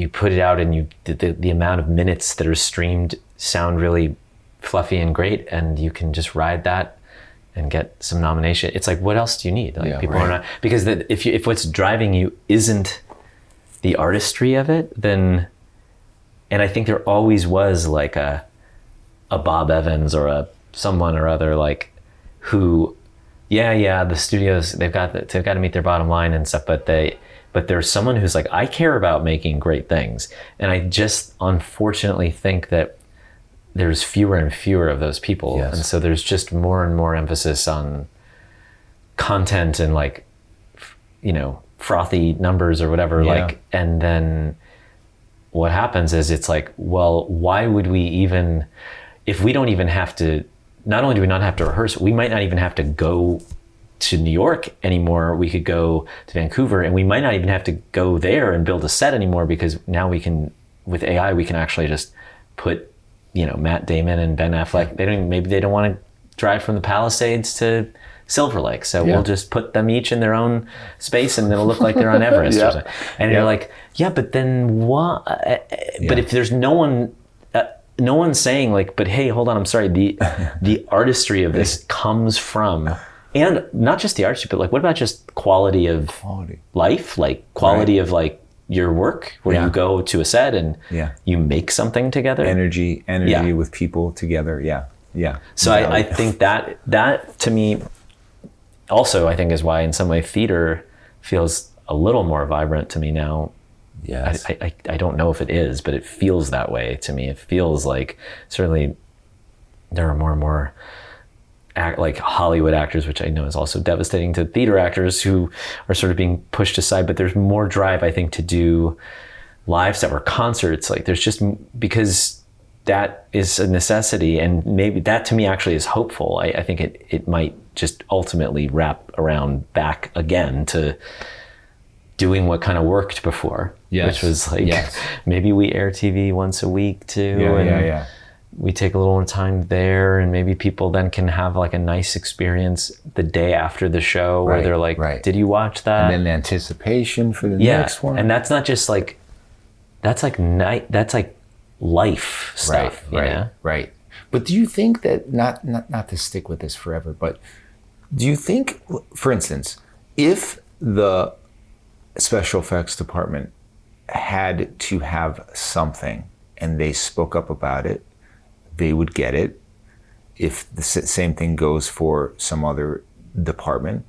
[SPEAKER 1] put it out, and the amount of minutes that are streamed sound really fluffy and great, and you can just ride that and get some nomination. It's like, what else do you need? Like people are not, because if what's driving you isn't the artistry of it, then, and I think there always was like a Bob Evans or someone or other, like, who, the studios, they've got to meet their bottom line and stuff, but there's someone who's like, I care about making great things. And I just unfortunately think that there's fewer and fewer of those people. Yes. And so there's just more and more emphasis on content and like, frothy numbers or whatever, like, and then what happens is it's like, well, why would we even, if we don't even have to, not only do we not have to rehearse, we might not even have to go to New York anymore. We could go to Vancouver, and we might not even have to go there and build a set anymore, because now we can, with AI, we can actually just put, Matt Damon and Ben Affleck, maybe they don't want to drive from the Palisades to Silver Lake. So we'll just put them each in their own space and it'll look like they're on Everest. Or something. And you're like, yeah, but then what? But if there's no one's saying like, but hey, hold on, I'm sorry. The artistry of this comes from, and not just the artistry, but like, what about just quality of life? Like quality of like your work where you go to a set and you make something together.
[SPEAKER 3] Energy with people together. Yeah.
[SPEAKER 1] So I think that to me also, I think is why in some way theater feels a little more vibrant to me now.
[SPEAKER 3] Yes.
[SPEAKER 1] I don't know if it is, but it feels that way to me. It feels like certainly there are more and more like Hollywood actors, which I know is also devastating to theater actors who are sort of being pushed aside, but there's more drive, I think, to do live stuff or concerts. Like there's just, because that is a necessity, and maybe that to me actually is hopeful. I think it might just ultimately wrap around back again to doing what kind of worked before, which was like maybe we air TV once a week too, we take a little more time there, and maybe people then can have like a nice experience the day after the show where they're like, did you watch that?
[SPEAKER 3] And then anticipation for the next one.
[SPEAKER 1] And that's not just like, that's like life stuff, you know?
[SPEAKER 3] Right. But do you think that, not to stick with this forever, but do you think, for instance, if the special effects department had to have something and they spoke up about it, they would get it? If the same thing goes for some other department,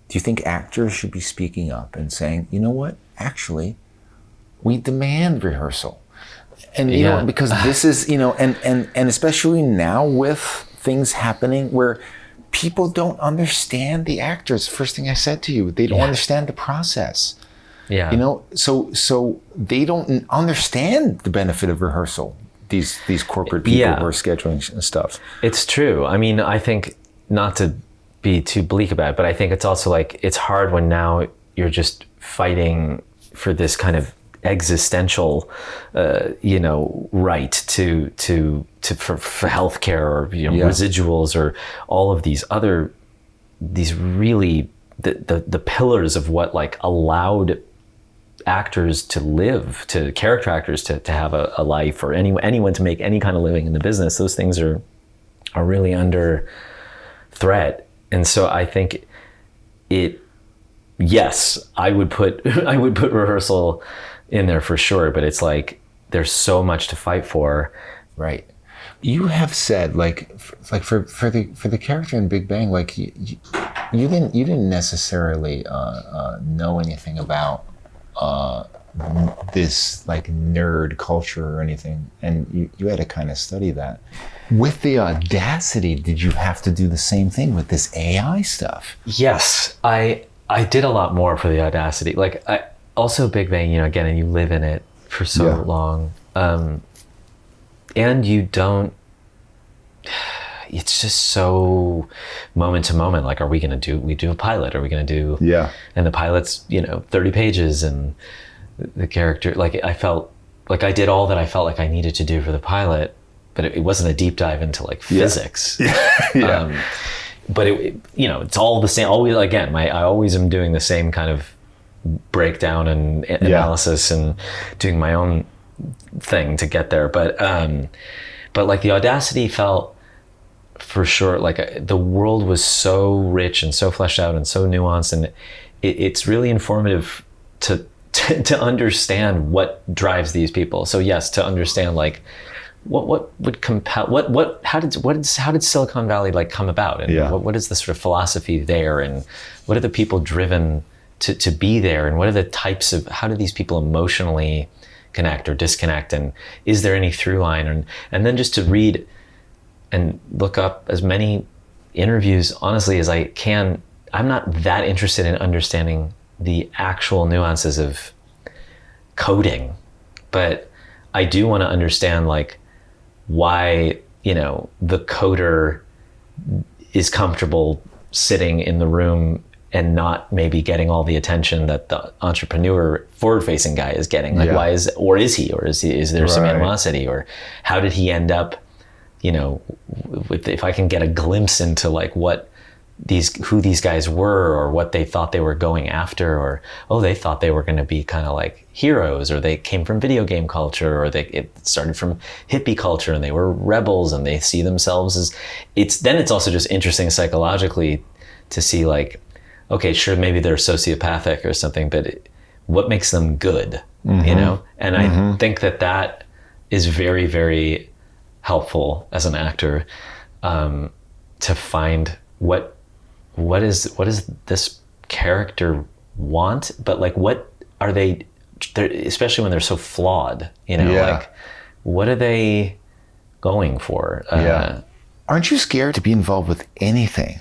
[SPEAKER 3] do you think actors should be speaking up and saying, you know what, actually, we demand rehearsal? And you know, because this is, you know, and especially now with things happening where people don't understand the actors. First thing I said to you, they don't understand the process. Yeah. You know, so they don't understand the benefit of rehearsal. These corporate people who are scheduling and stuff.
[SPEAKER 1] It's true. I mean, I think, not to be too bleak about it, but I think it's also like, it's hard when now you're just fighting for this kind of existential, right for healthcare, or residuals, or all of these really the pillars of what like allowed actors to live, to character actors to have a life, or anyone to make any kind of living in the business. Those things are really under threat. And so I think I would put rehearsal in there for sure, but it's like there's so much to fight for.
[SPEAKER 3] Right. You have said like for the character in Big Bang, like you didn't necessarily know anything about this like nerd culture or anything, and you had to kind of study that. With the Audacity, did you have to do the same thing with this AI stuff?
[SPEAKER 1] Yes, I did a lot more for the Audacity. Like also Big Bang, again, and you live in it for so long, and you don't. It's just so moment to moment. Like, are we going to do a pilot? Are we going to do? Yeah. And the pilot's 30 pages, and the character, like, I felt like I did all that I felt like I needed to do for the pilot, but it wasn't a deep dive into like physics. But it's all the same. Always, again, I always am doing the same kind of breakdown and analysis and doing my own thing to get there. But like the Audacity felt, for sure, like the world was so rich and so fleshed out and so nuanced, and it's really informative to understand what drives these people. So yes, to understand like what would compel, how did Silicon Valley like come about, and what is the sort of philosophy there, and what are the people driven to be there, and what are the types of, how do these people emotionally connect or disconnect, and is there any through line, and then just to read and look up as many interviews, honestly, as I can. I'm not that interested in understanding the actual nuances of coding, but I do want to understand like why, the coder is comfortable sitting in the room and not maybe getting all the attention that the entrepreneur forward-facing guy is getting. Like, why is there some animosity, or how did he end up, you know, if I can get a glimpse into like who these guys were, or what they thought they were going after, or they thought they were going to be kind of like heroes, or they came from video game culture, or it started from hippie culture and they were rebels and they see themselves as it's also just interesting psychologically to see like, okay, sure, maybe they're sociopathic or something, but what makes them good, you know? And I think that is very, very helpful as an actor, to find what does this character want, but like what are they, especially when they're so flawed, you know, like what are they going for?
[SPEAKER 3] Aren't you scared to be involved with anything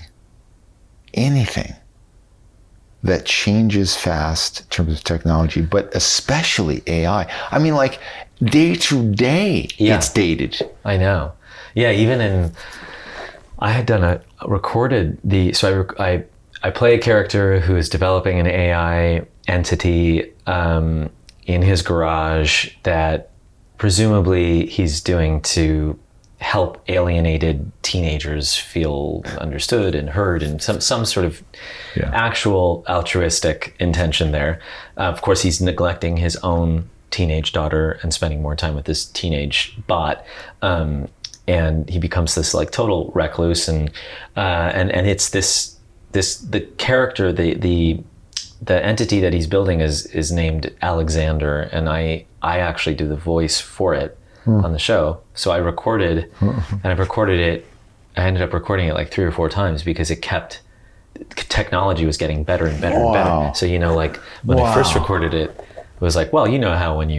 [SPEAKER 3] that changes fast in terms of technology, but especially AI? I mean, like day to day, it's dated.
[SPEAKER 1] I know. Yeah, even I had done I play a character who is developing an AI entity in his garage that presumably he's doing to help alienated teenagers feel understood and heard, and some sort of actual altruistic intention there. Of course, he's neglecting his own teenage daughter and spending more time with this teenage bot. And he becomes this like total recluse, and it's the character, the entity that he's building is named Alexander, and I actually do the voice for it on the show. So I recorded, and I ended up recording it like 3 or 4 times because technology was getting better and better and better. So, you know, like when I first recorded it, it was like, well, you know how when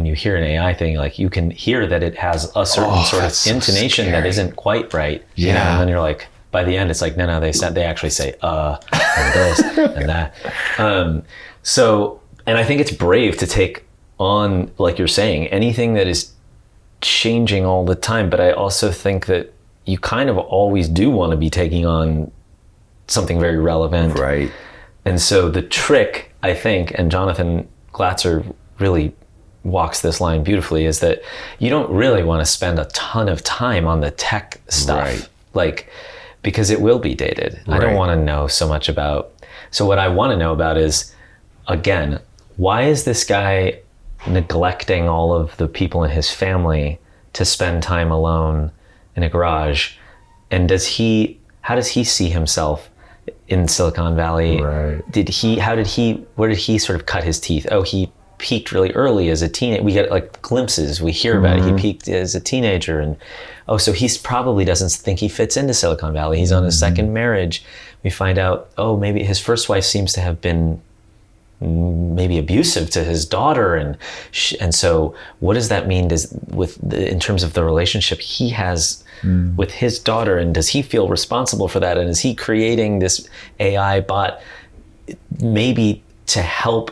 [SPEAKER 1] you hear an AI thing, like you can hear that it has a certain sort of intonation that isn't quite right. You know? And then you're like, by the end, it's like, no, they actually say, and this and that. So, and I think it's brave to take on, like you're saying, anything that is changing all the time. But I also think that you kind of always do want to be taking on something very relevant.
[SPEAKER 3] Right.
[SPEAKER 1] And so the trick, I think, and Jonathan Glatzer really walks this line beautifully, is that you don't really want to spend a ton of time on the tech stuff, like, because it will be dated. I don't want to know so much about. So what I want to know about is, again, why is this guy neglecting all of the people in his family to spend time alone in a garage? And how does he see himself in Silicon Valley? Where did he sort of cut his teeth? Oh, he peaked really early as a teenager. We get like glimpses, we hear about it. He peaked as a teenager, and so he probably doesn't think he fits into Silicon Valley. He's on his second marriage. We find out, maybe his first wife seems to have been maybe abusive to his daughter, and so what does that mean in terms of the relationship he has with his daughter, and does he feel responsible for that, and is he creating this AI bot maybe to help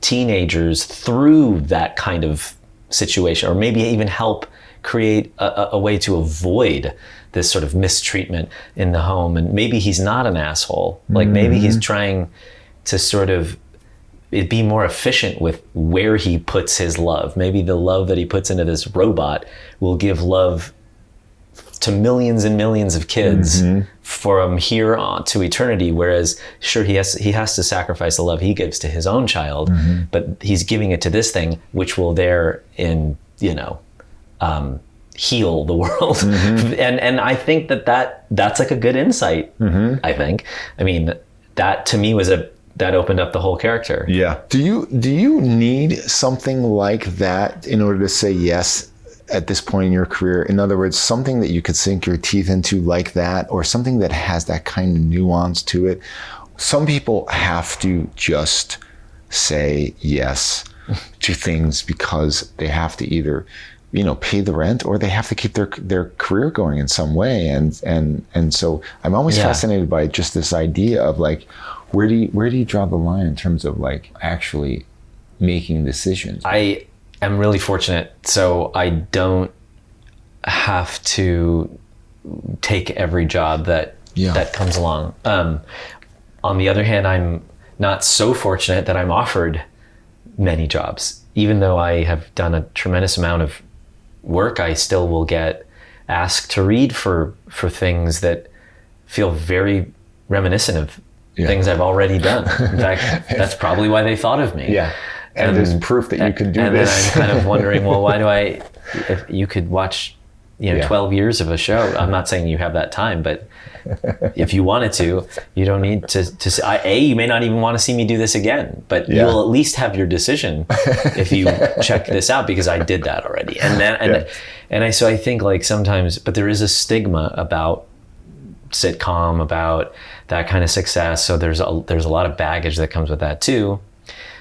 [SPEAKER 1] teenagers through that kind of situation, or maybe even help create a way to avoid this sort of mistreatment in the home? And maybe he's not an asshole, like maybe he's trying to sort of be more efficient with where he puts his love. Maybe the love that he puts into this robot will give love to millions and millions of kids from here on to eternity. Whereas, sure, he has to sacrifice the love he gives to his own child, but he's giving it to this thing, which will heal the world. And I think that's like a good insight. I think. I mean, that to me that opened up the whole character.
[SPEAKER 3] Yeah. Do you need something like that in order to say yes at this point in your career? In other words, something that you could sink your teeth into like that, or something that has that kind of nuance to it? Some people have to just say yes to things because they have to either, pay the rent, or they have to keep their career going in some way. And so I'm always fascinated by just this idea of like, where do you draw the line in terms of like actually making decisions? I am
[SPEAKER 1] really fortunate, so I don't have to take every job that comes along. On the other hand, I'm not so fortunate that I'm offered many jobs. Even though I have done a tremendous amount of work, I still will get asked to read for things that feel very reminiscent of things I've already done. In fact, that's probably why they thought of me.
[SPEAKER 3] Yeah. And there's proof that you can do this.
[SPEAKER 1] And then I'm kind of wondering, well, why do if you could watch, 12 years of a show, I'm not saying you have that time, but if you wanted to, you don't need to you may not even want to see me do this again, but you'll at least have your decision if you check this out, because I did that already. So I think like sometimes, but there is a stigma about sitcom, about that kind of success. So there's a lot of baggage that comes with that too.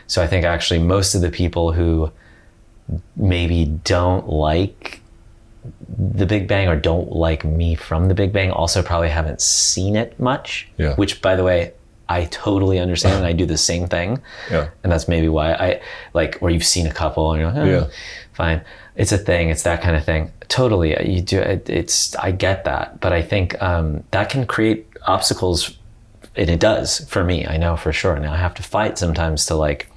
[SPEAKER 1] So I think actually most of the people who maybe don't like The Big Bang or don't like me from The Big Bang also probably haven't seen it much, which by the way, I totally understand, and I do the same thing. Yeah. And that's maybe why I like, or you've seen a couple and you're like, fine. It's a thing. It's that kind of thing. Totally. You do. I get that. But I think that can create obstacles, and it does for me. I know for sure. Now I have to fight sometimes to like,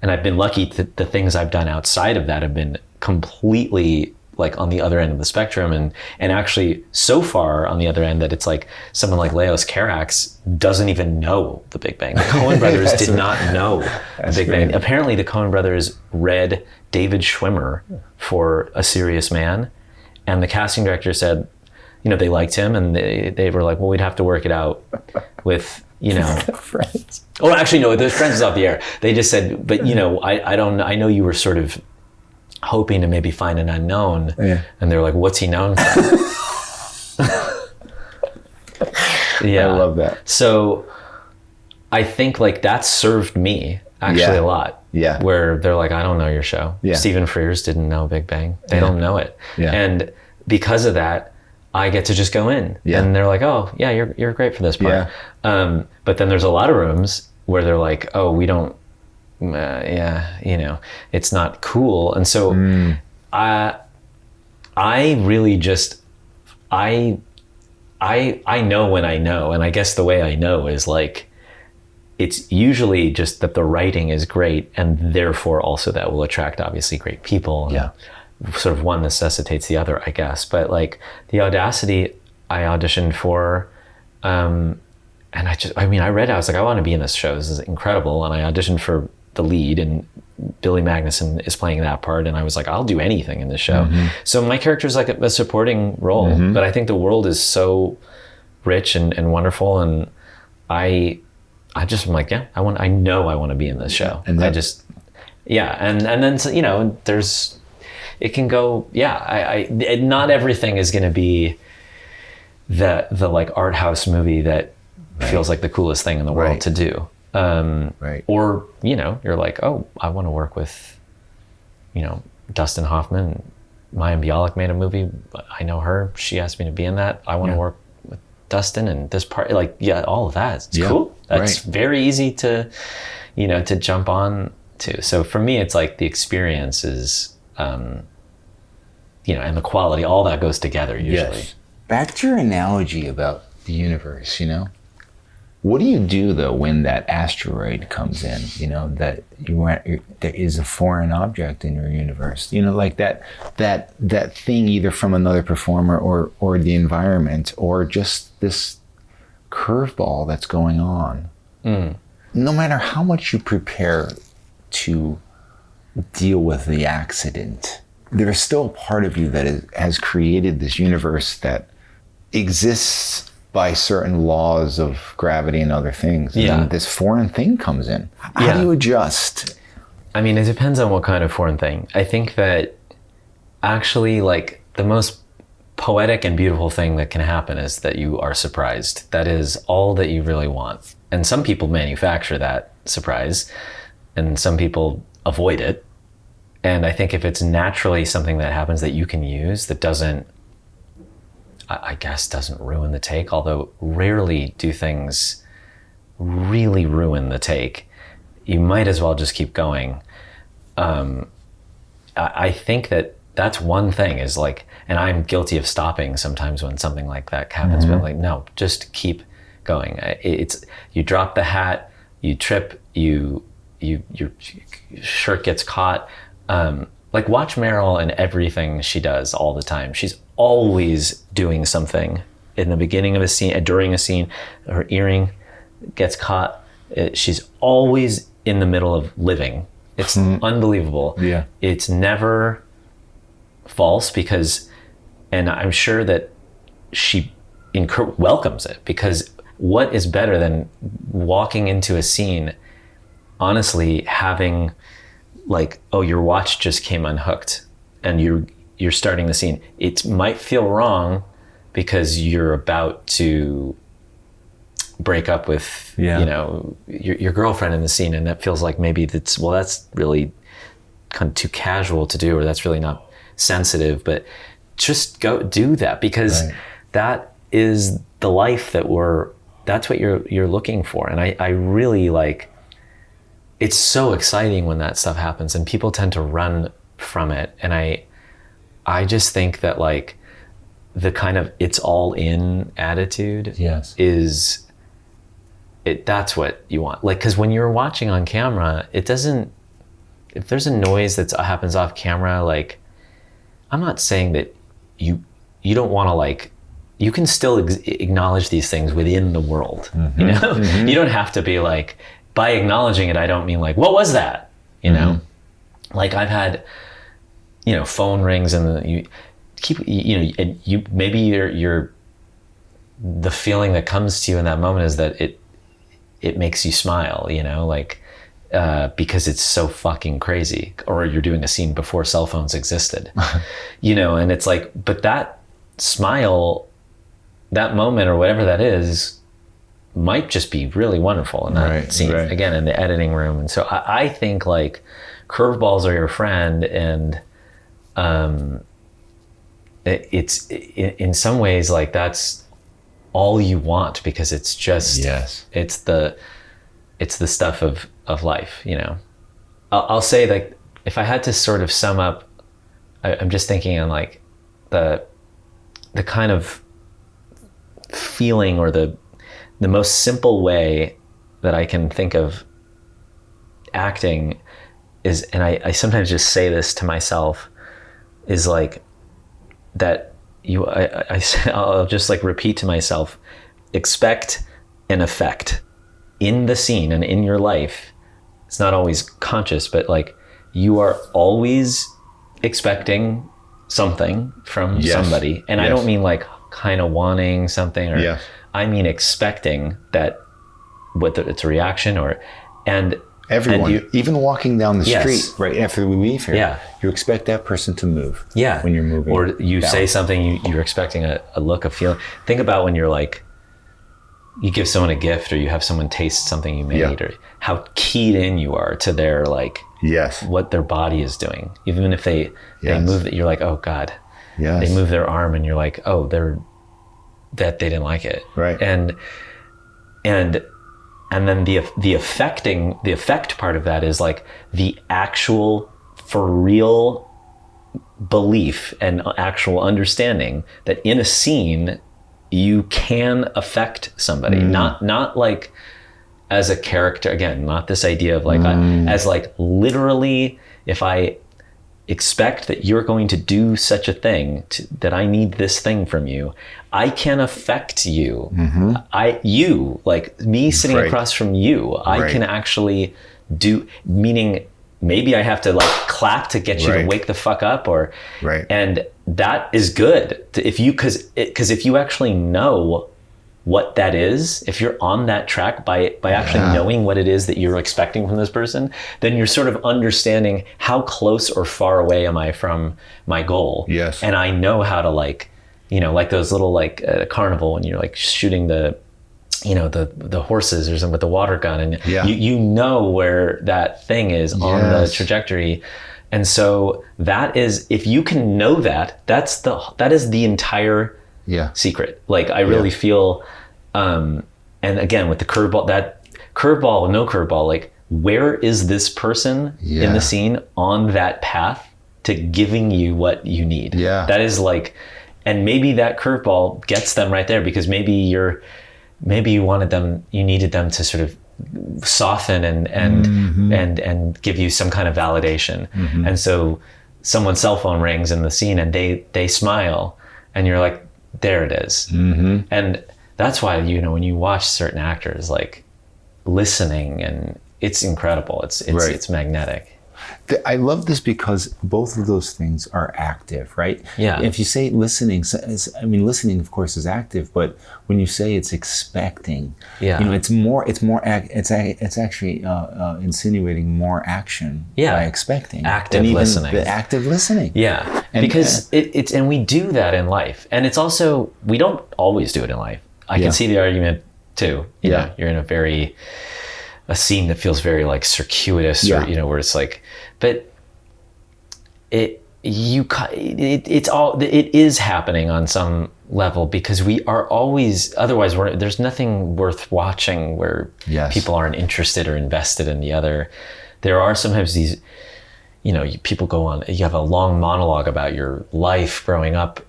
[SPEAKER 1] and I've been lucky that the things I've done outside of that have been completely like on the other end of the spectrum, and actually so far on the other end that it's like someone like Leos Carax doesn't even know The Big Bang. The Coen Brothers did not know The Big Bang. Apparently the Coen Brothers read David Schwimmer for A Serious Man, and the casting director said, they liked him, and they were like, well, we'd have to work it out with,
[SPEAKER 3] Friends.
[SPEAKER 1] Oh, actually, no, the Friends is off the air. They just said, but I don't know. I know you were sort of hoping to maybe find an unknown, and they're like, what's he known for?
[SPEAKER 3] I love that.
[SPEAKER 1] So I think like that served me actually a lot. Yeah. Where they're like, I don't know your show. Yeah. Stephen Frears didn't know Big Bang. They don't know it. Yeah. And because of that, I get to just go in, and they're like, oh yeah, you're great for this part. Yeah. But then there's a lot of rooms where they're like, oh, we don't, it's not cool. And so I really just, I know when I know, and I guess the way I know is like, it's usually just that the writing is great, and therefore also that will attract obviously great people. And sort of one necessitates the other, I guess. But like the Audacity I auditioned for, and I read it, I was like, I want to be in this show. This is incredible. And I auditioned for the lead, and Billy Magnuson is playing that part. And I was like, I'll do anything in this show. Mm-hmm. So my character is like a supporting role, but I think the world is so rich and wonderful. And I just am like, I know I want to be in this show. And and then, there's, it can go, not everything is going to be the like art house movie that feels like the coolest thing in the world to do. Or, you're like, oh, I want to work with, Dustin Hoffman. Maya Bialik made a movie. I know her. She asked me to be in that. I want to work with Dustin and this part. Like, all of that. It's cool. That's very easy to, to jump on to. So for me, it's like the experience is, and the quality, all that goes together usually. Yes.
[SPEAKER 3] Back to your analogy about the universe, what do you do though when that asteroid comes in, that there is a foreign object in your universe, like that thing either from another performer or the environment, or just this curveball that's going on. No matter how much you prepare to deal with the accident, there's still a part of you that has created this universe that exists by certain laws of gravity and other things. And then this foreign thing comes in. How do you adjust?
[SPEAKER 1] I mean, it depends on what kind of foreign thing. I think that actually like the most poetic and beautiful thing that can happen is that you are surprised. That is all that you really want. And some people manufacture that surprise, and some people avoid it. And I think if it's naturally something that happens that you can use, that doesn't ruin the take, although rarely do things really ruin the take. You might as well just keep going. I think that's one thing is like, and I'm guilty of stopping sometimes when something like that happens, but I'm like, no, just keep going. It's, you drop the hat, you trip, your shirt gets caught. like watch Meryl and everything she does all the time. She's always doing something in the beginning of a scene, during a scene. Her earring gets caught. She's always in the middle of living. It's unbelievable.
[SPEAKER 3] Yeah.
[SPEAKER 1] It's never false because, and I'm sure that she welcomes it, because what is better than walking into a scene, honestly, having like, oh, your watch just came unhooked and you're starting the scene. It might feel wrong because you're about to break up with, you know, your girlfriend in the scene, and that feels like maybe that's really kind of too casual to do, or that's really not sensitive. But just go do that, because that is the life that's what you're looking for. And I really like, it's so exciting when that stuff happens, and people tend to run from it. And I just think that like the kind of it's all in attitude that's what you want. Like, because when you're watching on camera, it doesn't, if there's a noise that happens off camera, like, I'm not saying that you don't want to, like, you can still acknowledge these things within the world, you know? You don't have to be like, by acknowledging it, I don't mean like, what was that? You know? Like, I've had, you know, phone rings and you keep, you know, and you, maybe you're the feeling that comes to you in that moment is that it makes you smile, you know, like, because it's so fucking crazy. Or you're doing a scene before cell phones existed, you know, and it's like, but that smile, that moment or whatever that is, might just be really wonderful in that scene, again, in the editing room. And so I think like curveballs are your friend, and it's in some ways like that's all you want, because it's just it's the stuff of life, you know. I'll say, like, if I had to sort of sum up, I'm just thinking on like the kind of feeling, or the most simple way that I can think of acting is, and I sometimes just say this to myself, is like that I'll just like repeat to myself, expect an effect in the scene and in your life. It's not always conscious, but like you are always expecting something from somebody. And I don't mean like kind of wanting something, or I mean expecting that, whether it's a reaction or, and
[SPEAKER 3] everyone, even walking down the street right after we leave here, you expect that person to move when you're moving.
[SPEAKER 1] Or you say something, you're expecting a look, a feeling. Think about when you're like, you give someone a gift, or you have someone taste something you made, or how keyed in you are to their like, what their body is doing. Even if they move it, you're like, oh God. They move their arm and you're like, oh, that they didn't like it.
[SPEAKER 3] Right.
[SPEAKER 1] And then the effect part of that is like the actual, for real belief and actual understanding that in a scene you can affect somebody, not like as a character, again, not this idea of like as like literally, if I expect that you're going to do such a thing, that I need this thing from you, I can affect you. You, like me sitting across from you, I can actually do, meaning maybe I have to like clap to get you to wake the fuck up, or, and that is good if you, cause if you actually know what that is, if you're on that track by actually knowing what it is that you're expecting from this person, then you're sort of understanding how close or far away am I from my goal. And I know how to, like, you know, like those little, like at a carnival when you're like shooting the, you know, the horses or something with the water gun, and you know where that thing is on the trajectory. And so that is, if you can know that, that is the entire secret. Like I really feel, and again with the curveball, that curveball, no curveball, like where is this person in the scene on that path to giving you what you need? That is like, and maybe that curveball gets them right there, because maybe you needed them to sort of soften and give you some kind of validation. And so someone's cell phone rings in the scene and they smile, and you're like, there it is.
[SPEAKER 3] Mm-hmm.
[SPEAKER 1] And that's why, you know, when you watch certain actors, like, listening, and it's incredible. It's magnetic.
[SPEAKER 3] I love this because both of those things are active, right?
[SPEAKER 1] Yeah.
[SPEAKER 3] If you say listening, listening, of course, is active, but when you say it's expecting,
[SPEAKER 1] Yeah.
[SPEAKER 3] you know, it's actually insinuating more action by expecting.
[SPEAKER 1] Active listening.
[SPEAKER 3] The active listening.
[SPEAKER 1] Yeah.
[SPEAKER 3] And,
[SPEAKER 1] because and we do that in life. And it's also, we don't always do it in life. I can see the argument too. You know, you're in a scene that feels very like circuitous, or, you know, where it's like, but it is happening on some level, because we are always, otherwise there's nothing worth watching where people aren't interested or invested in the other. There are sometimes these, you know, people go on, you have a long monologue about your life growing up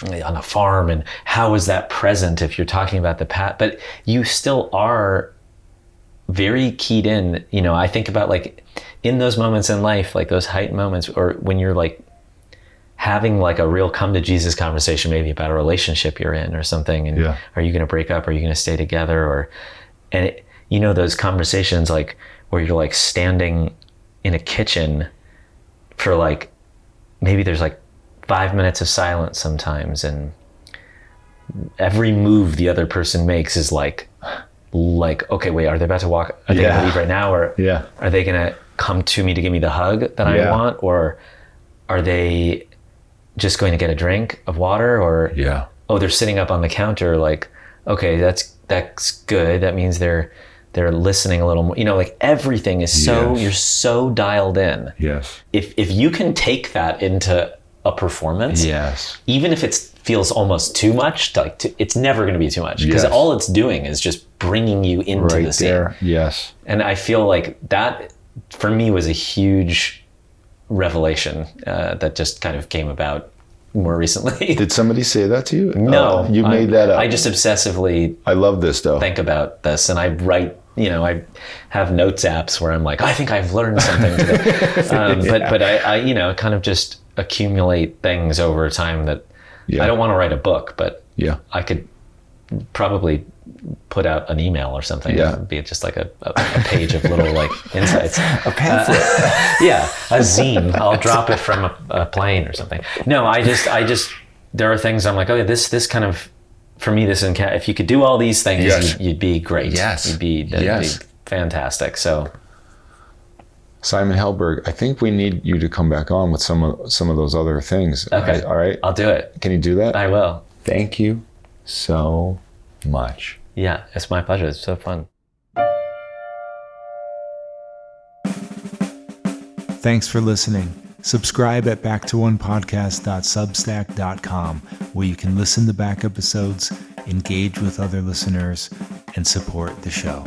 [SPEAKER 1] on a farm, and how is that present if you're talking about the past, but you still are very keyed in. You know, I think about, like, in those moments in life, like those heightened moments, or when you're like having like a real come to Jesus conversation, maybe about a relationship you're in or something, and are you going to break up? Are you going to stay together? You know, those conversations, like, where you're like standing in a kitchen for like, maybe there's like 5 minutes of silence sometimes, and every move the other person makes is like, okay, wait, are they about to walk? Are they going to leave right now? Or are they going to come to me to give me the hug that I want? Or are they just going to get a drink of water? Or, oh, they're sitting up on the counter, like, okay, that's good. That means they're listening a little more, you know, like, everything is so, you're so dialed in.
[SPEAKER 3] Yes.
[SPEAKER 1] If you can take that into a performance, even if it feels almost too much, it's never going to be too much, because all it's doing is just bringing you into the scene. There.
[SPEAKER 3] Yes.
[SPEAKER 1] And I feel like that, for me, was a huge revelation that just kind of came about more recently.
[SPEAKER 3] Did somebody say that to you?
[SPEAKER 1] No.
[SPEAKER 3] You made that up.
[SPEAKER 1] I just obsessively
[SPEAKER 3] I love this, though.
[SPEAKER 1] Think about this, and I write, you know, I have notes apps where I'm like, I think I've learned something today. But I, you know, kind of just accumulate things over time that I don't want to write a book, but I could probably put out an email or something. It would be just like a page of little like insights.
[SPEAKER 3] A pamphlet.
[SPEAKER 1] A zine. I'll drop it from a plane or something. No, I just there are things I'm like, okay, this kind of, for me, this if you could do all these things, you'd be great. That'd be fantastic. So,
[SPEAKER 3] Simon Helberg, I think we need you to come back on with some of those other things.
[SPEAKER 1] Okay.
[SPEAKER 3] All right.
[SPEAKER 1] I'll do it.
[SPEAKER 3] Can you do that?
[SPEAKER 1] I will.
[SPEAKER 3] Thank you so much.
[SPEAKER 1] Yeah, it's my pleasure. It's so fun.
[SPEAKER 4] Thanks for listening. Subscribe at backtooonepodcast.substack.com, where you can listen to back episodes, engage with other listeners, and support the show.